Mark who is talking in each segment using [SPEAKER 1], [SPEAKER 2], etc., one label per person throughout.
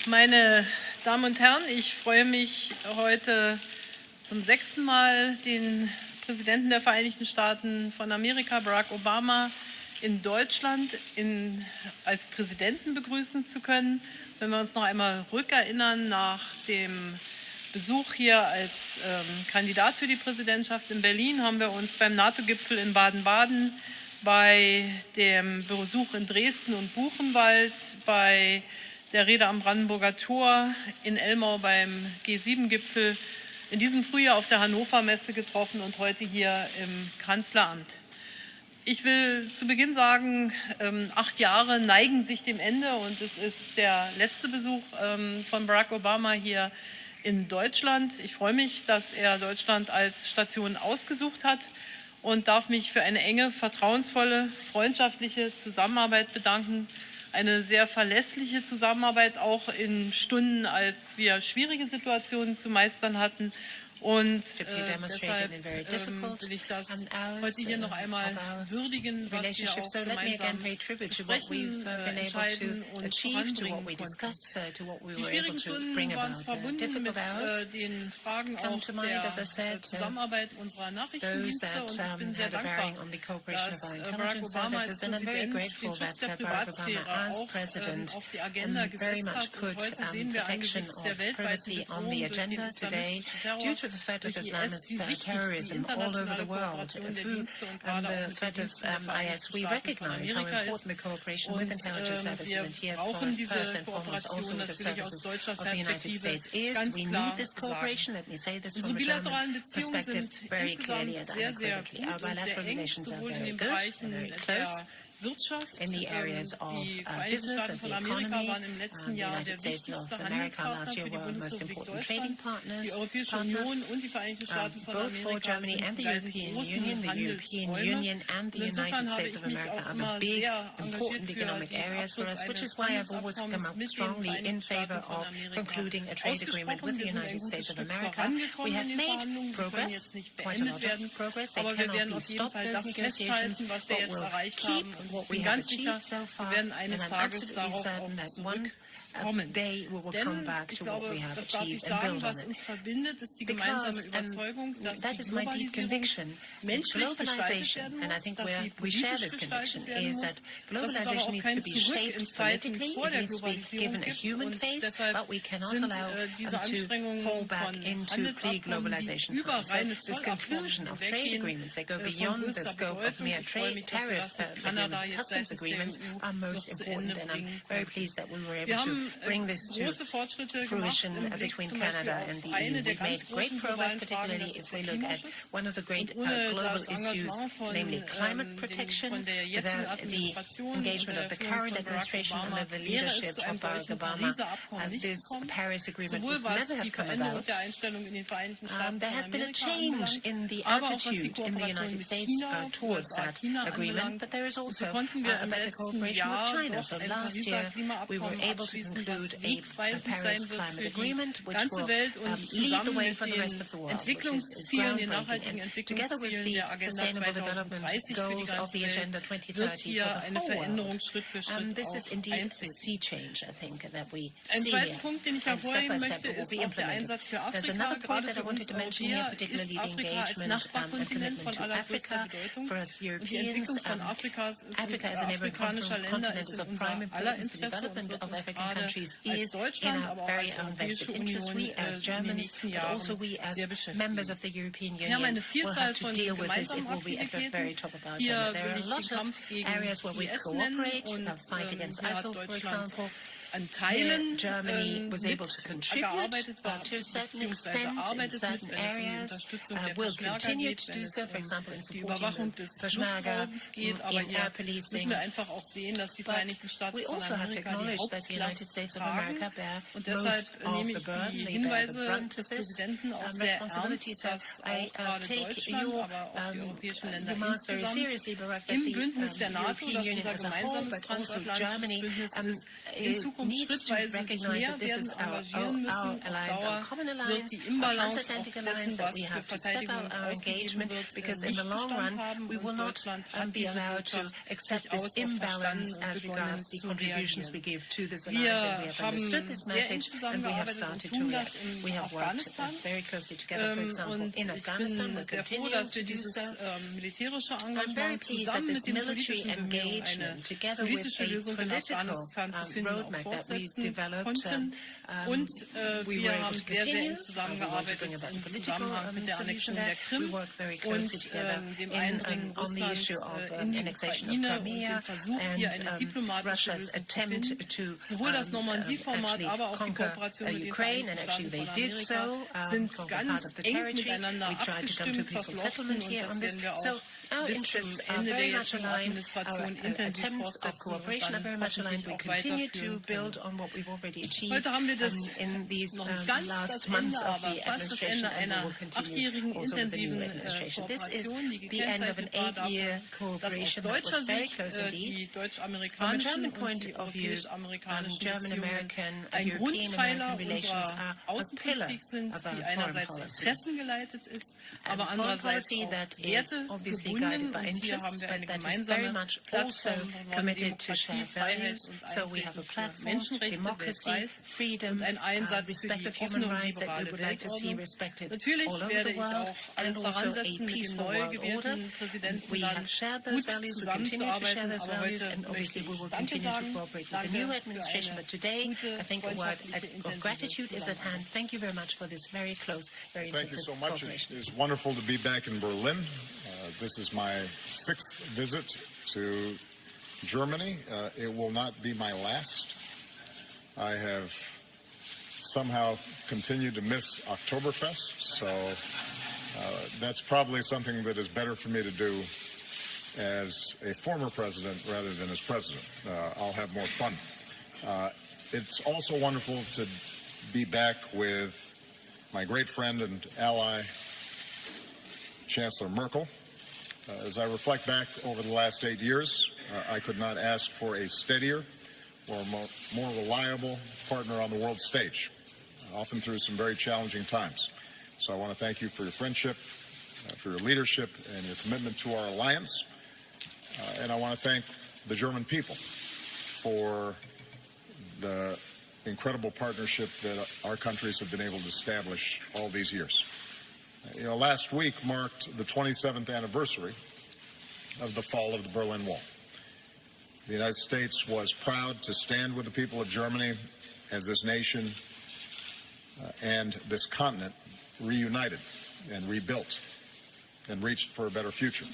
[SPEAKER 1] Meine Damen und Herren, ich freue mich heute zum 6. Mal den Präsidenten der Vereinigten Staaten von Amerika, Barack Obama, in Deutschland als Präsidenten begrüßen zu können. Wenn wir uns noch einmal rückerinnern, nach dem Besuch hier als Kandidat für die Präsidentschaft in Berlin haben wir uns beim NATO-Gipfel in Baden-Baden, bei dem Besuch in Dresden und Buchenwald, bei der Rede am Brandenburger Tor, in Elmau beim G7-Gipfel, in diesem Frühjahr auf der Hannover Messe getroffen und heute hier im Kanzleramt. Ich will zu Beginn sagen, 8 Jahre neigen sich dem Ende und es ist der letzte Besuch von Barack Obama hier in Deutschland. Ich freue mich, dass er Deutschland als Station ausgesucht hat und darf mich für eine enge, vertrauensvolle, freundschaftliche Zusammenarbeit bedanken. Eine sehr verlässliche Zusammenarbeit auch in Stunden, als wir schwierige Situationen zu meistern hatten. Und deshalb will ich das heute hier noch einmal würdigen, was wir auch gemeinsam besprechen, entscheiden und voranbringen konnten. Die schwierigen Stunden waren verbunden mit den Fragen auch der Zusammenarbeit unserer Nachrichtendienste und ich bin sehr dankbar, dass Barack Obama als Präsident den Schutz der Privatsphäre auch auf die Agenda gesetzt hat. Und heute sehen wir angesichts der weltweiten Bedrohung durch den islamistischen Terror,
[SPEAKER 2] the threat of Islamist terrorism all over the world, through the threat of IS, we recognize how important the cooperation with intelligence services and here first and foremost also with the services of the United States is. We need this cooperation. Let me say this from a German perspective very clearly and unequivocally. Our bilateral relations are very good and very close. In the areas of business, of the economy, the United States of America last year were our most important trading partners, both for Germany and the European Union. The European Union and the United States of America are the big, important economic areas for us, which is why I've always come up strongly in favor of concluding a trade agreement with the United States of America. We have made progress, quite a lot of progress. They cannot be stopped, those negotiations, but we'll keep what we have achieved so far, and I'm absolutely certain that one day we will come back to what we have achieved and build on it. Because, that is my deep conviction, globalization, and I think we share this conviction, is that globalization needs to be shaped politically, it needs to be given a human face, but we cannot allow them to fall back into pre-globalization times. So this conclusion of trade agreements that go beyond the scope of mere trade tariff customs agreements are most important, and I'm very pleased that we were able to bring this to fruition between Canada and the EU. We've made great progress, particularly if we look at one of the great global issues, namely climate protection. Without the engagement of the current administration under the leadership of Barack Obama, this Paris Agreement would never have come about. There has been a change in the attitude in the United States towards that agreement, but there is also a better cooperation with China. So last year we were able to conclude a Paris climate agreement which will lead the way for the rest of the world, which is groundbreaking. And together with the Sustainable Development Goals of the Agenda 2030 for the whole world, this is indeed a sea change, I think, that we see here. And step by step it will be implemented. There's another point that I wanted to mention here, particularly the engagement and commitment to Africa. For us Europeans, Africa as a neighboring continent is of prime importance. The development of African countries is in our very own vested interest. We as Germans, but also we as members of the European Union will have to deal with this. It will be at the very top of our agenda. There are a lot of areas where we cooperate, fight against ISIL, for example. Germany was able to contribute to a certain extent in certain areas, will continue to do so, for example, in supporting the Peshmerga, in air policing. But we also have to acknowledge that the United States of America bear most of the burden, they bear the brunt of this responsibility. So I take your demands very seriously, Barack, that the European Union as a whole, but also Germany,
[SPEAKER 1] Zukunft schrittweise sich mehr werden engagieren müssen. Auf Dauer wird die Imbalance auch dessen, was für Verteidigung ausgegeben wird, nicht Bestand haben. Und Deutschland hat diese Botschaft durchaus auch verstanden und begonnen zu reagieren. Wir haben sehr eng zusammengearbeitet und tun das in Afghanistan. Und ich bin sehr froh, dass wir dieses militärische Engagement zusammen mit dem politischen Bemühungen, eine politische Lösung in Afghanistan zu finden, auch fortsetzen konnten. Und wir haben sehr, sehr eng zusammengearbeitet im Zusammenhang mit der Annexion der Krim und dem Eindringen Russlands in die Ukraine und dem Versuch, hier eine diplomatische Lösung zu finden. Sowohl das Normandie-Format, aber auch die Kooperation mit den Vereinigten Staaten von Amerika sind ganz eng miteinander abgestimmt, verflochten, und das werden wir auch bis zum Ende der jetzigen Administration intensiv fortsetzen und dann hoffentlich auch weiterführen können. Heute haben wir das noch nicht ganz das Ende, aber fast das Ende einer 8-jährigen intensiven Kooperation, die gekennzeichnet war davon, dass aus deutscher Sicht die deutsch-amerikanischen und die europäisch-amerikanischen Beziehungen ein Grundpfeiler unserer Außenpolitik sind, die einerseits interessengeleitet ist, aber andererseits auch Werte gebunden. Und hier haben wir eine gemeinsame Plattform, wo wir Demokratie, Freiheit und Eintreten für Menschenrechte weltweit und ein Einsatz für die offene und liberale Weltordnung. Natürlich werde ich auch alles daran setzen, mit dem neu gewählten Präsidenten dann gut zusammenzuarbeiten. Aber heute möchte ich Danke sagen. Danke für eine gute, freundschaftliche intensive Zusammenarbeit.
[SPEAKER 2] Thank you very much for this very close, very
[SPEAKER 3] Thank you so much. It is wonderful to be back in Berlin. This is my 6th visit to Germany. It will not be my last. I have somehow continued to miss Oktoberfest, so that's probably something that is better for me to do as a former president rather than as president. I'll have more fun. It's also wonderful to be back with my great friend and ally, Chancellor Merkel. As I reflect back over the last 8 years, I could not ask for a steadier or more reliable partner on the world stage, often through some very challenging times. So I want to thank you for your friendship, for your leadership, and your commitment to our alliance. And I want to thank the German people for the incredible partnership that our countries have been able to establish all these years. You know, last week marked the 27th anniversary of the fall of the Berlin Wall. The United States was proud to stand with the people of Germany as this nation and this continent reunited and rebuilt and reached for a better future.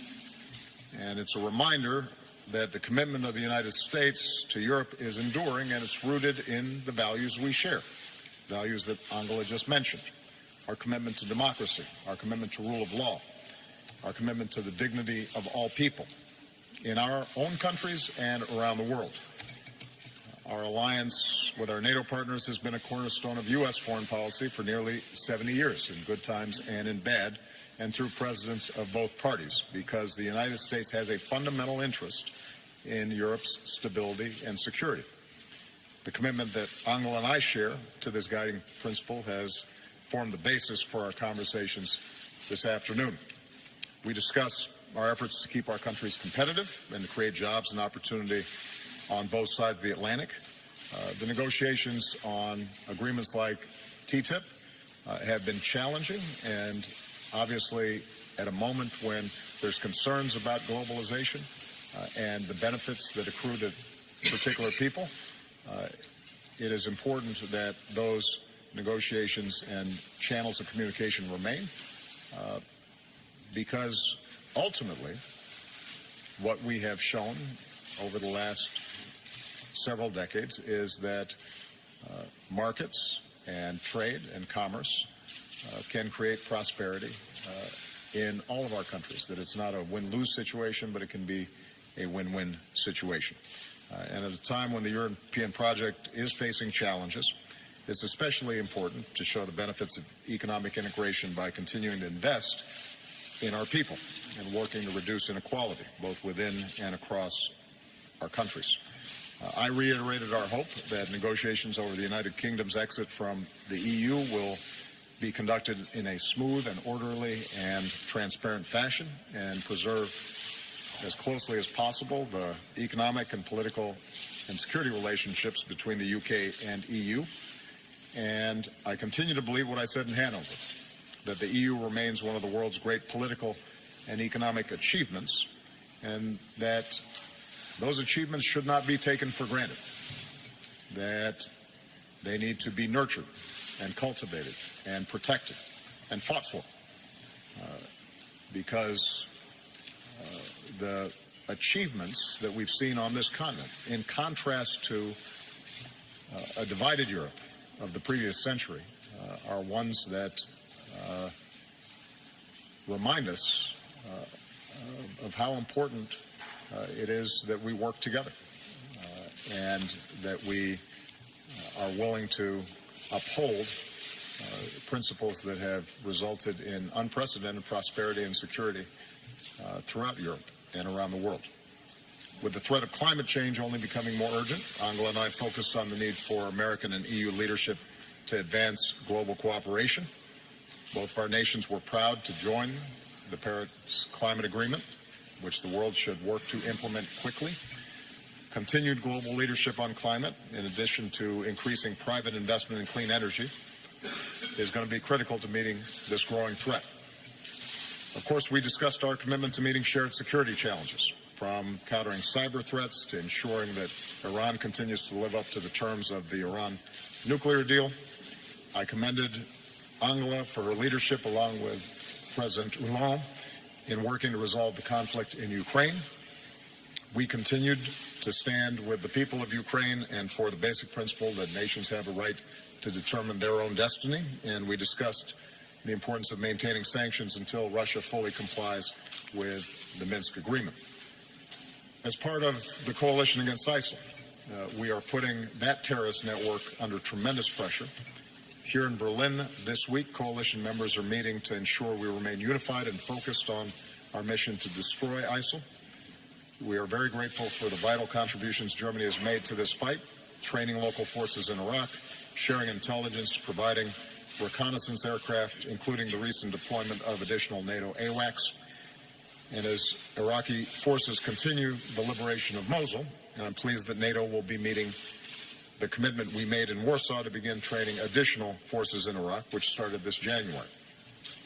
[SPEAKER 3] And it's a reminder that the commitment of the United States to Europe is enduring, and it's rooted in the values we share, values that Angela just mentioned. Our commitment to democracy, our commitment to rule of law, our commitment to the dignity of all people in our own countries and around the world. Our alliance with our NATO partners has been a cornerstone of U.S. foreign policy for nearly 70 years, in good times and in bad, and through presidents of both parties, because the United States has a fundamental interest in Europe's stability and security. The commitment that Angela and I share to this guiding principle has formed the basis for our conversations this afternoon. We discuss our efforts to keep our countries competitive and to create jobs and opportunity on both sides of the Atlantic. The negotiations on agreements like TTIP have been challenging, and obviously at a moment when there's concerns about globalization and the benefits that accrue to particular people, it is important that those negotiations and channels of communication remain, because ultimately what we have shown over the last several decades is that markets and trade and commerce can create prosperity in all of our countries, that it's not a win-lose situation, but it can be a win-win situation. And at a time when the European project is facing challenges, it's especially important to show the benefits of economic integration by continuing to invest in our people and working to reduce inequality, both within and across our countries. I reiterated our hope that negotiations over the United Kingdom's exit from the EU will be conducted in a smooth and orderly and transparent fashion and preserve as closely as possible the economic and political and security relationships between the UK and EU. And I continue to believe what I said in Hanover, that the EU remains one of the world's great political and economic achievements, and that those achievements should not be taken for granted, that they need to be nurtured and cultivated and protected and fought for, because the achievements that we've seen on this continent, in contrast to a divided Europe of the previous century, are ones that remind us of how important it is that we work together and that we are willing to uphold principles that have resulted in unprecedented prosperity and security throughout Europe and around the world. With the threat of climate change only becoming more urgent, Angela and I focused on the need for American and EU leadership to advance global cooperation. Both of our nations were proud to join the Paris Climate Agreement, which the world should work to implement quickly. Continued global leadership on climate, in addition to increasing private investment in clean energy, is going to be critical to meeting this growing threat. Of course, we discussed our commitment to meeting shared security challenges, from countering cyber threats to ensuring that Iran continues to live up to the terms of the Iran nuclear deal. I commended Angela for her leadership, along with President Hollande, in working to resolve the conflict in Ukraine. We continued to stand with the people of Ukraine and for the basic principle that nations have a right to determine their own destiny, and we discussed the importance of maintaining sanctions until Russia fully complies with the Minsk agreement. As part of the coalition against ISIL, we are putting that terrorist network under tremendous pressure. Here in Berlin this week, coalition members are meeting to ensure we remain unified and focused on our mission to destroy ISIL. We are very grateful for the vital contributions Germany has made to this fight, training local forces in Iraq, sharing intelligence, providing reconnaissance aircraft, including the recent deployment of additional NATO AWACS. And as Iraqi forces continue the liberation of Mosul, I'm pleased that NATO will be meeting the commitment we made in Warsaw to begin training additional forces in Iraq, which started this January.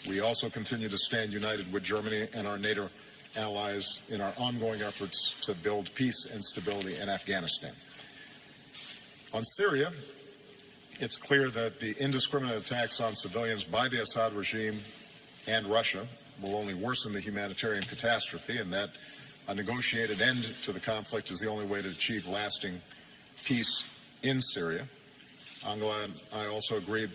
[SPEAKER 3] We also continue to stand united with Germany and our NATO allies in our ongoing efforts to build peace and stability in Afghanistan. On Syria, it's clear that the indiscriminate attacks on civilians by the Assad regime and Russia will only worsen the humanitarian catastrophe, and that a negotiated end to the conflict is the only way to achieve lasting peace in Syria. Angela and I also agreed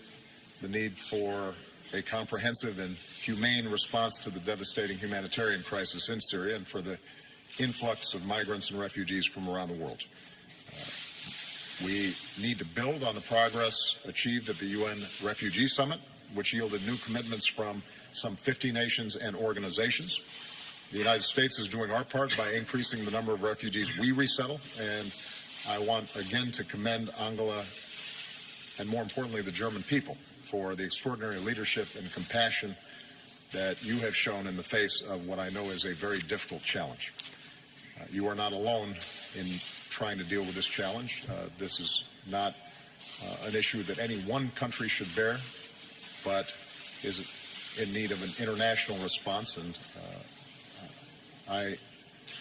[SPEAKER 3] the need for a comprehensive and humane response to the devastating humanitarian crisis in Syria and for the influx of migrants and refugees from around the world. We need to build on the progress achieved at the UN Refugee Summit, which yielded new commitments from some 50 nations and organizations. The United States is doing our part by increasing the number of refugees we resettle, and I want again to commend Angela and, more importantly, the German people for the extraordinary leadership and compassion that you have shown in the face of what I know is a very difficult challenge. You are not alone in trying to deal with this challenge. This is not an issue that any one country should bear, but is in need of an international response. And I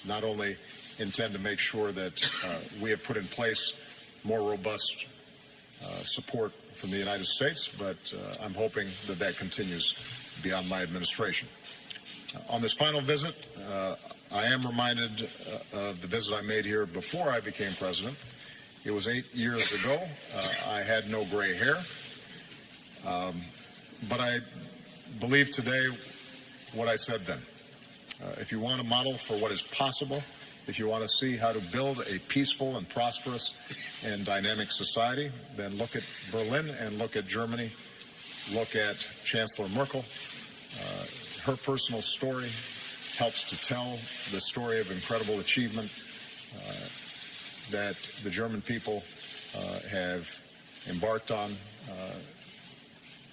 [SPEAKER 3] not only intend to make sure that we have put in place more robust support from the United States, but I'm hoping that that continues beyond my administration. On this final visit, I am reminded of the visit I made here before I became president. It was 8 years ago. I had no gray hair. But I believe today what I said then. If you want a model for what is possible, if you want to see how to build a peaceful and prosperous and dynamic society, then look at Berlin and look at Germany. Look at Chancellor Merkel. Her personal story helps to tell the story of incredible achievement that the German people have embarked on,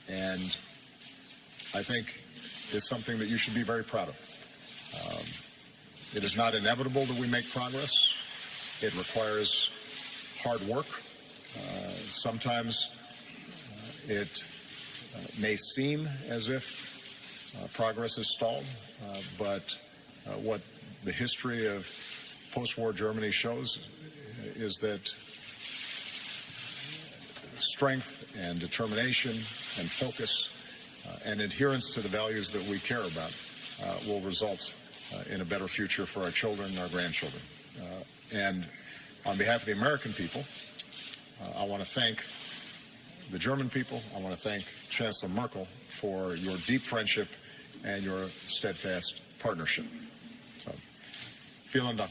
[SPEAKER 3] and I think is something that you should be very proud of. It is not inevitable that we make progress. It requires hard work. Sometimes it may seem as if progress is stalled, but what the history of post-war Germany shows is that strength and determination and focus and adherence to the values that we care about will result in a better future for our children and our grandchildren. And on behalf of the American people, I want to thank the German people. I want to thank Chancellor Merkel for your deep friendship and your steadfast partnership. So, vielen Dank.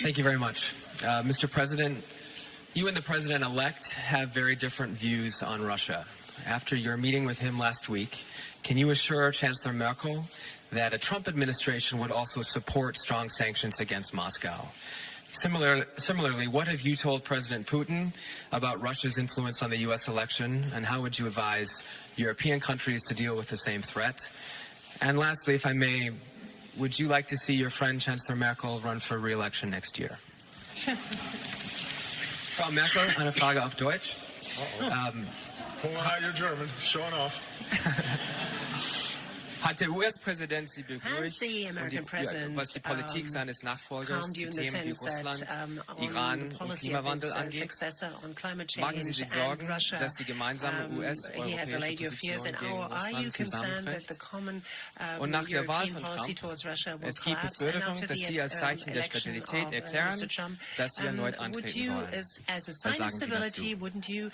[SPEAKER 4] Thank you very much. Mr. President, you and the President-elect have very different views on Russia. After your meeting with him last week, can you assure Chancellor Merkel that a Trump administration would also support strong sanctions against Moscow? Similarly, what have you told President Putin about Russia's influence on the U.S. election, and how would you advise European countries to deal with the same threat? And lastly, if I may, would you like to see your friend Chancellor Merkel run for re-election next year? Frau Merkel, eine Frage auf Deutsch.
[SPEAKER 3] Pulling out your German, showing off.
[SPEAKER 4] Hat der US-Präsident Sie begrüßt,
[SPEAKER 2] was
[SPEAKER 4] die Politik seines Nachfolgers zu Themen wie Russland, Iran und Klimawandel angeht? Machen Sie sich Sorgen, dass die gemeinsame US-europäische Position gegen Russland zusammenbricht? Und nach der Wahl von Trump, es gibt Befürchtungen, dass Sie als Zeichen der Stabilität erklären, dass Sie erneut antreten sollen. Was sagen Sie dazu?
[SPEAKER 2] Wouldn't you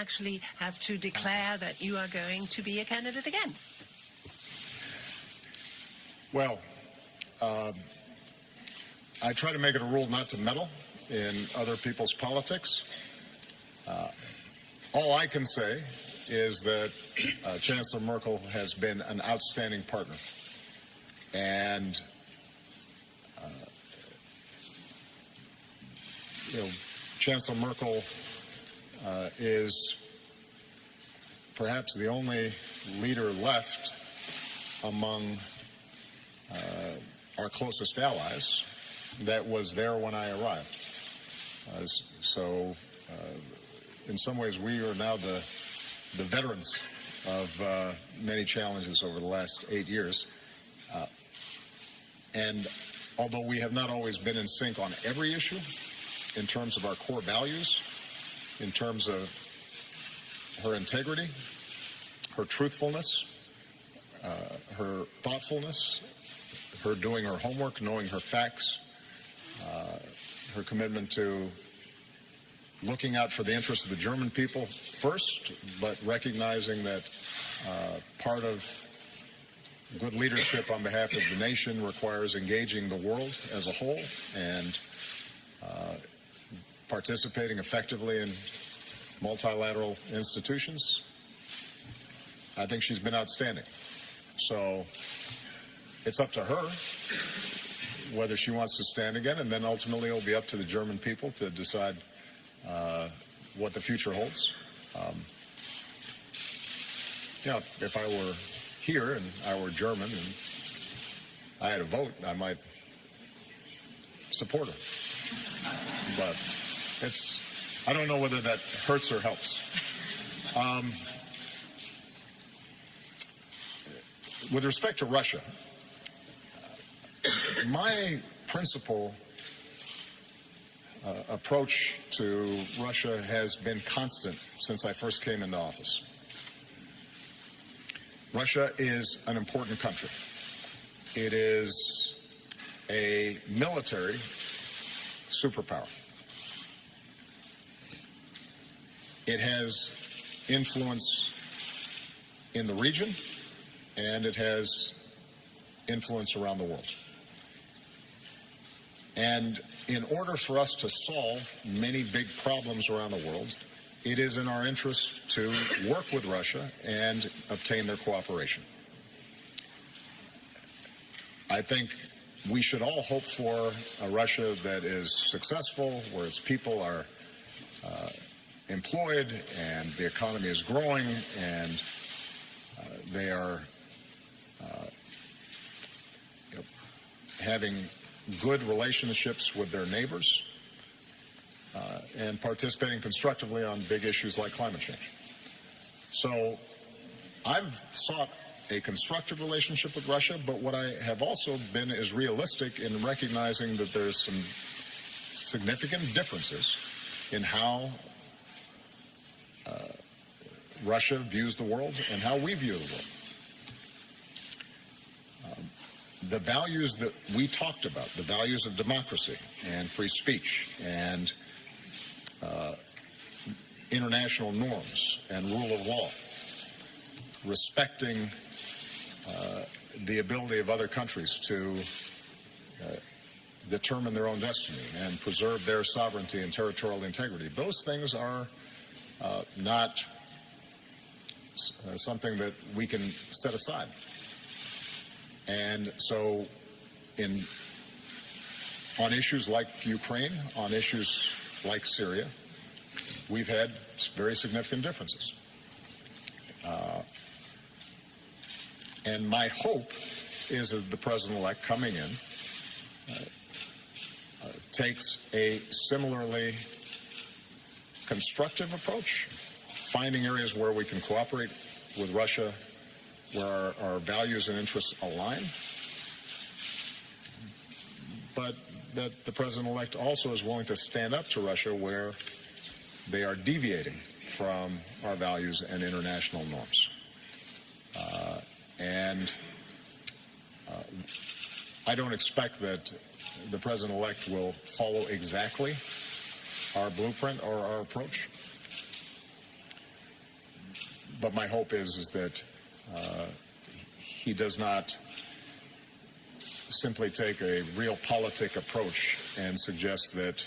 [SPEAKER 2] actually have to declare that you are going to be a candidate again?
[SPEAKER 3] Well, I try to make it a rule not to meddle in other people's politics. All I can say is that Chancellor Merkel has been an outstanding partner. And, Chancellor Merkel is perhaps the only leader left among our closest allies that was there when I arrived. In some ways, we are now the veterans of many challenges over the last 8 years. And although we have not always been in sync on every issue, in terms of our core values, in terms of her integrity, her truthfulness, her thoughtfulness, her doing her homework, knowing her facts, her commitment to looking out for the interests of the German people first, but recognizing that part of good leadership on behalf of the nation requires engaging the world as a whole and participating effectively in multilateral institutions. I think she's been outstanding. So it's up to her whether she wants to stand again, and then ultimately it'll be up to the German people to decide what the future holds. If I were here and I were German and I had a vote, I might support her. But I don't know whether that hurts or helps. With respect to Russia, my principal approach to Russia has been constant since I first came into office. Russia is an important country. It is a military superpower. It has influence in the region, and it has influence around the world. And in order for us to solve many big problems around the world, it is in our interest to work with Russia and obtain their cooperation. I think we should all hope for a Russia that is successful, where its people are employed and the economy is growing and they are having good relationships with their neighbors and participating constructively on big issues like climate change. So I've sought a constructive relationship with Russia, but what I have also been is realistic in recognizing that there's some significant differences in how Russia views the world and how we view the world. The values that we talked about, the values of democracy and free speech and international norms and rule of law, respecting the ability of other countries to determine their own destiny and preserve their sovereignty and territorial integrity. Those things are not something that we can set aside. And so on issues like Ukraine, on issues like Syria, we've had very significant differences. And my hope is that the president-elect coming in takes a similarly constructive approach, finding areas where we can cooperate with Russia, where our values and interests align, but that the president-elect also is willing to stand up to Russia where they are deviating from our values and international norms. I don't expect that the president-elect will follow exactly our blueprint or our approach, but my hope is that he does not simply take a realpolitik approach and suggest that,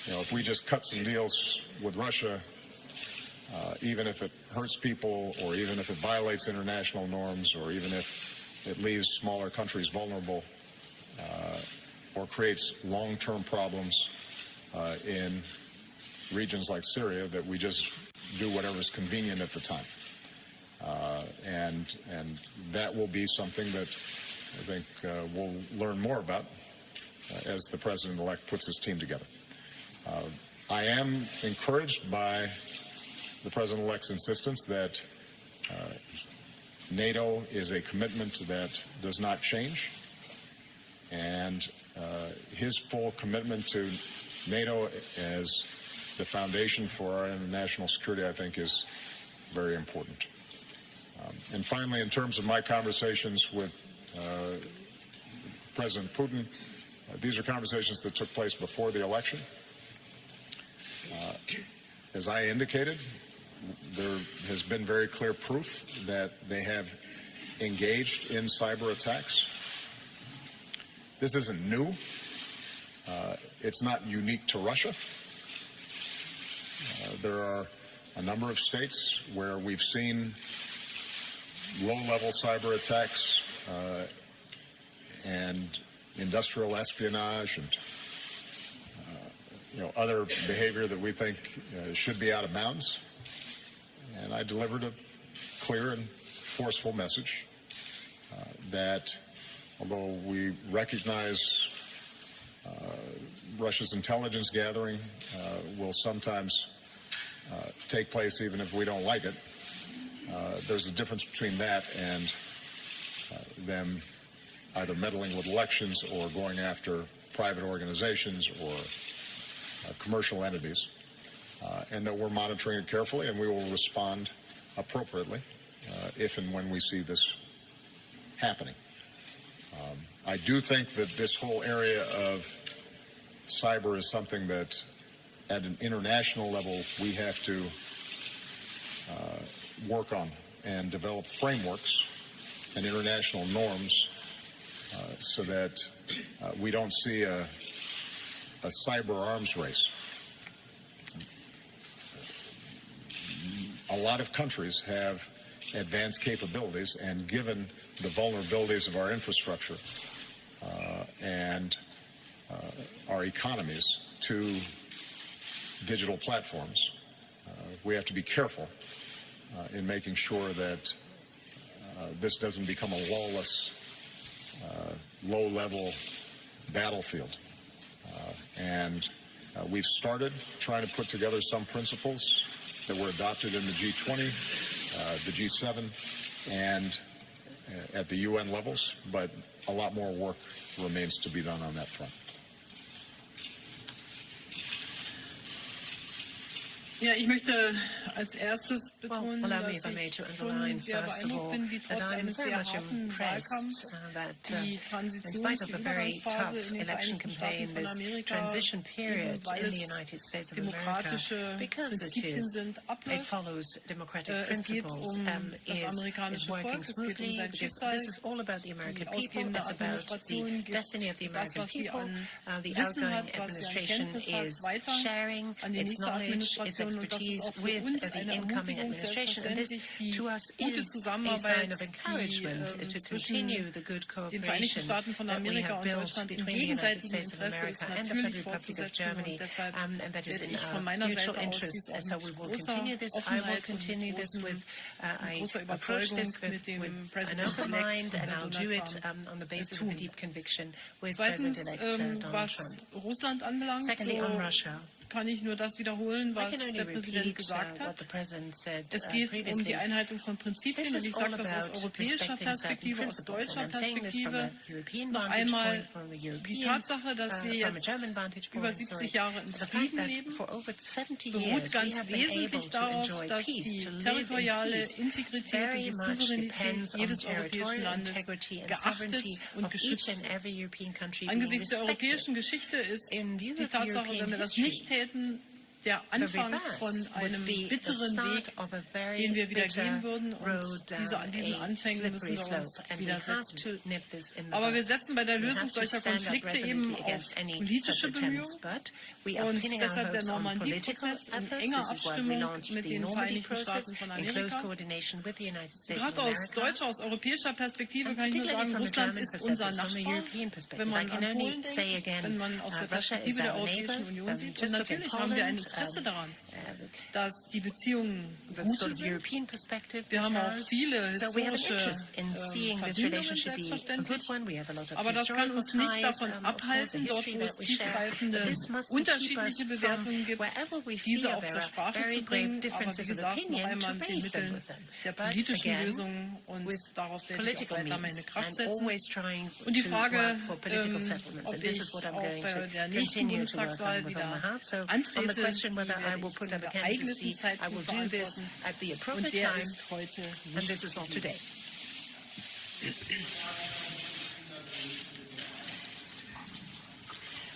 [SPEAKER 3] if we just cut some deals with Russia, even if it hurts people or even if it violates international norms or even if it leaves smaller countries vulnerable or creates long-term problems in regions like Syria, that we just do whatever is convenient at the time. And that will be something that I think we'll learn more about as the president-elect puts his team together. I am encouraged by the president-elect's insistence that NATO is a commitment that does not change, and his full commitment to NATO as the foundation for our international security, I think, is very important. And finally, in terms of my conversations with President Putin, these are conversations that took place before the election. As I indicated, there has been very clear proof that they have engaged in cyber attacks. This isn't new. It's not unique to Russia. There are a number of states where we've seen low-level cyber attacks and industrial espionage and other behavior that we think should be out of bounds. And I delivered a clear and forceful message that although we recognize Russia's intelligence gathering will sometimes take place even if we don't like it, there's a difference between that and them either meddling with elections or going after private organizations or commercial entities, and that we're monitoring it carefully, and we will respond appropriately if and when we see this happening. I do think that this whole area of cyber is something that at an international level we have to work on and develop frameworks and international norms so that we don't see a cyber arms race. a lot of countries have advanced capabilities, and given the vulnerabilities of our infrastructure and our economies to digital platforms, we have to be careful in making sure that this doesn't become a lawless, low-level battlefield. And we've started trying to put together some principles that were adopted in the G20, the G7, and at the UN levels, but a lot more work remains to be done on that front.
[SPEAKER 1] Ja, ich möchte als erstes betonen, dass ich schon sehr beeindruckt bin, wie trotz eines sehr harten Wahlkampfs die Transitions-, die Übergangsphase in den Vereinigten Staaten von Amerika, eben weil es demokratische Prinzipien sind, abläuft. Es geht um das amerikanische Volk, es geht um sein Schicksal, die ausgehende Administration gibt das, was sie an Wissen hat, was sie an Kenntnis hat, weiter an die nächste Administration. Und das ist auch für uns eine Ermutigung, selbstverständlich die gute Zusammenarbeit, die zwischen den Vereinigten Staaten von Amerika und Deutschland im gegenseitigen Interesse ist, natürlich fortzusetzen. Und deshalb werde ich von meiner Seite aus dies auch mit großer Offenheit und großer Überzeugung mit dem President-elect Donald Trump tun. Zweitens, was Russland anbelangt, kann ich nur das wiederholen, was der Präsident gesagt hat. Es geht um die Einhaltung von Prinzipien, und ich sage das aus europäischer Perspektive, aus deutscher Perspektive. Noch einmal die Tatsache, dass wir jetzt über 70 Jahre im Frieden leben, beruht ganz wesentlich darauf, dass die territoriale Integrität und die Souveränität jedes europäischen Landes geachtet und geschützt wird. Angesichts der europäischen Geschichte ist die Tatsache, wenn wir das nicht täten, der Anfang von einem bitteren Weg, den wir wieder gehen würden, und an diesen Anfängen müssen wir uns widersetzen. Aber wir setzen bei der Lösung solcher Konflikte eben auf politische Bemühungen, und deshalb der Normandie-Prozess in enger Abstimmung mit den Vereinigten Staaten von Amerika. Gerade aus deutscher, aus europäischer Perspektive kann ich nur sagen, Russland ist unser Nachbar, wenn man an Polen denkt, wenn man aus der Perspektive der Europäischen Union sieht. Und natürlich haben wir ein Interesse daran, dass die Beziehungen gute sind. Wir haben auch viele historische Verbindungen, selbstverständlich. Aber das kann uns nicht davon abhalten, dort, wo es tiefgreifende unterschiedliche Bewertungen gibt, diese auch zur Sprache zu bringen. Aber wie gesagt, noch einmal mit den Mitteln der politischen Lösungen, und darauf werde ich auch weiter meine Kraft setzen. Und die Frage, ob ich auch bei der nächsten Bundestagswahl wieder antrete, whether I will put up a candidacy, I will do this at the appropriate time, and this is not today.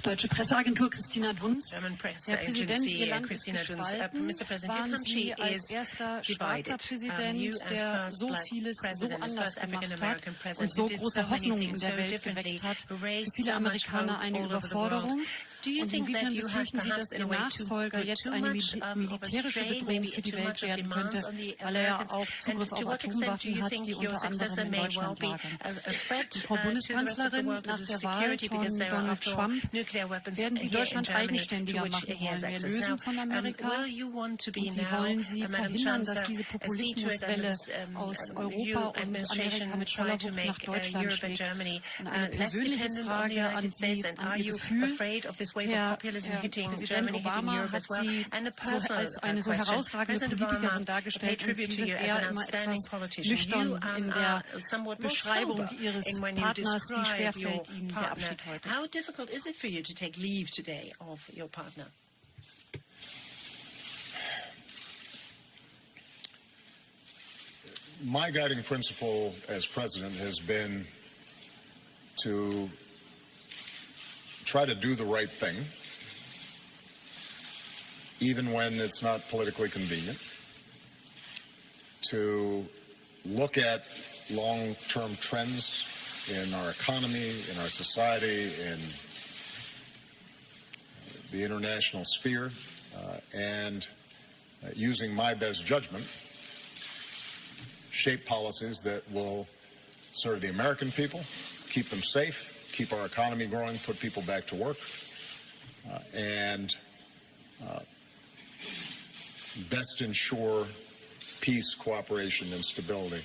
[SPEAKER 5] Deutsche Presseagentur Christina Dunz. Herr Präsident, Ihr Land ist gespalten. Waren Sie als erster schwarzer Präsident, der so vieles so anders gemacht hat und so große Hoffnungen in der Welt geweckt hat, für viele Amerikaner eine Überforderung? Und inwiefern befürchten Sie, dass Ihr Nachfolger jetzt eine militärische Bedrohung für die Welt werden könnte, weil er ja auch Zugriff auf Atomwaffen hat, die unter anderem in Deutschland lagern? Und Frau Bundeskanzlerin, nach der Wahl von Donald Trump werden Sie Deutschland eigenständiger machen wollen, mehr lösen von Amerika? Und wie wollen Sie verhindern, dass diese Populismuswelle aus Europa und Amerika mit voller Wucht nach Deutschland schlägt? Und eine persönliche Frage an Sie, an Ihr Gefühl. Herr Präsident Obama hat Sie als eine so herausragende Politikerin dargestellt, und Sie sind eher immer etwas nüchtern in der Beschreibung Ihres Partners. Wie schwer fällt Ihnen der Abschied heute?
[SPEAKER 2] How difficult is it for you to take leave today of your partner?
[SPEAKER 3] My guiding principle as president has been to try to do the right thing, even when it's not politically convenient, to look at long-term trends in our economy, in our society, in the international sphere, and using my best judgment, shape policies that will serve the American people, keep them safe, keep our economy growing, put people back to work, and best ensure peace, cooperation, and stability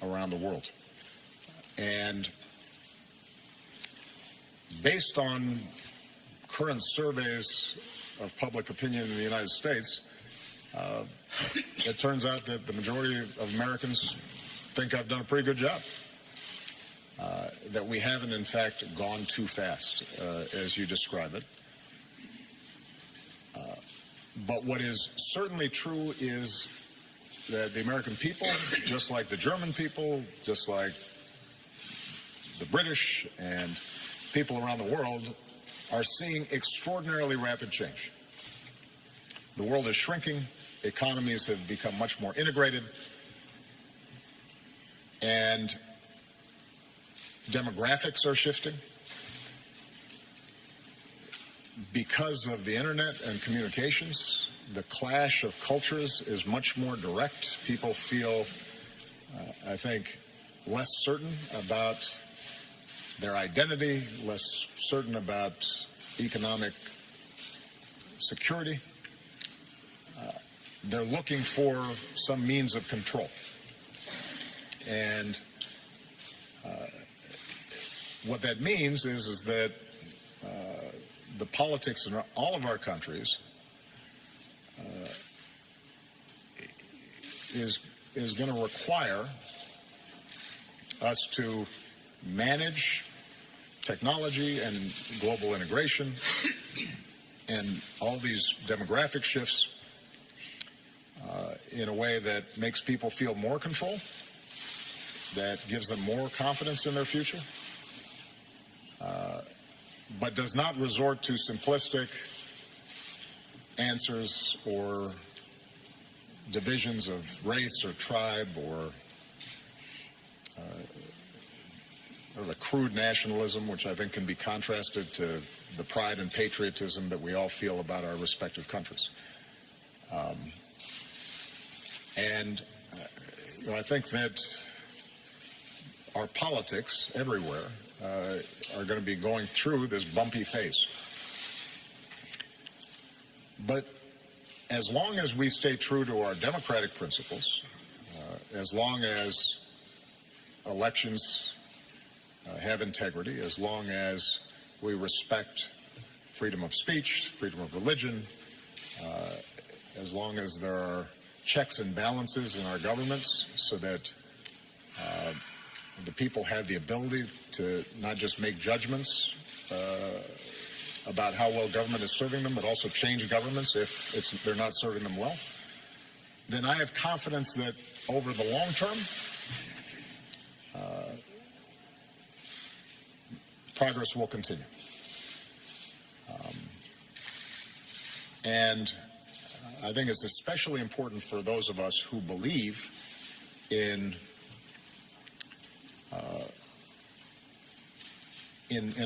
[SPEAKER 3] around the world. And based on current surveys of public opinion in the United States, it turns out that the majority of Americans think I've done a pretty good job. That we haven't, in fact, gone too fast, as you describe it. But what is certainly true is that the American people, just like the German people, just like the British and people around the world, are seeing extraordinarily rapid change. The world is shrinking, economies have become much more integrated, and demographics are shifting. Because of the internet and communications, the clash of cultures is much more direct. People feel, I think, less certain about their identity, less certain about economic security. They're looking for some means of control. And what that means is that the politics in all of our countries is going to require us to manage technology and global integration and all these demographic shifts in a way that makes people feel more control, that gives them more confidence in their future, but does not resort to simplistic answers or divisions of race or tribe or a crude nationalism, which I think can be contrasted to the pride and patriotism that we all feel about our respective countries. I think that our politics everywhere are going to be going through this bumpy phase. But as long as we stay true to our democratic principles, as long as elections have integrity, as long as we respect freedom of speech, freedom of religion, as long as there are checks and balances in our governments so that the people have the ability to not just make judgments about how well government is serving them, but also change governments if they're not serving them well, then I have confidence that over the long term, progress will continue. And I think it's especially important for those of us who believe in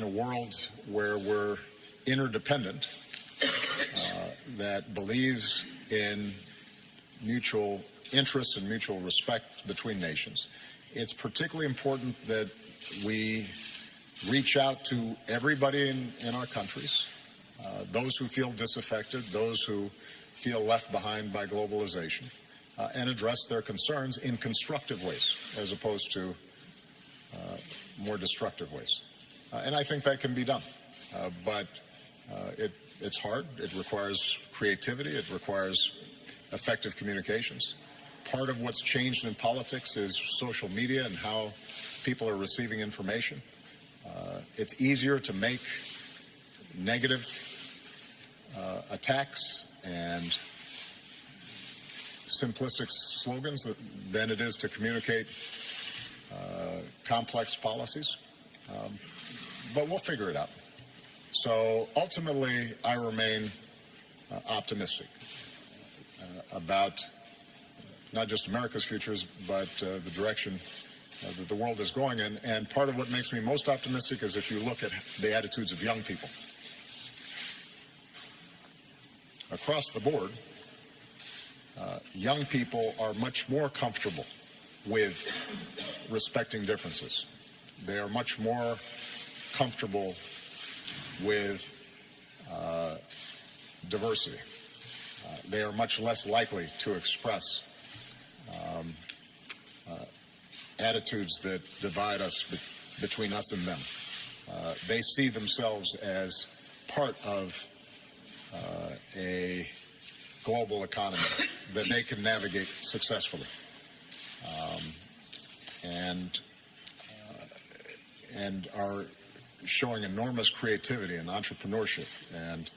[SPEAKER 3] a world where we're interdependent, that believes in mutual interests and mutual respect between nations. It's particularly important that we reach out to everybody in our countries, those who feel disaffected, those who feel left behind by globalization, and address their concerns in constructive ways as opposed to more destructive ways. And I think that can be done. But it's hard. It requires creativity. It requires effective communications. Part of what's changed in politics is social media and how people are receiving information. It's easier to make negative attacks and simplistic slogans than it is to communicate complex policies. But we'll figure it out. So ultimately, I remain optimistic about not just America's futures, but the direction that the world is going in. And part of what makes me most optimistic is if you look at the attitudes of young people. Across the board, young people are much more comfortable with respecting differences. They are much more comfortable with diversity. They are much less likely to express attitudes that divide us between us and them. They see themselves as part of a global economy that they can navigate successfully, and are showing enormous creativity and entrepreneurship and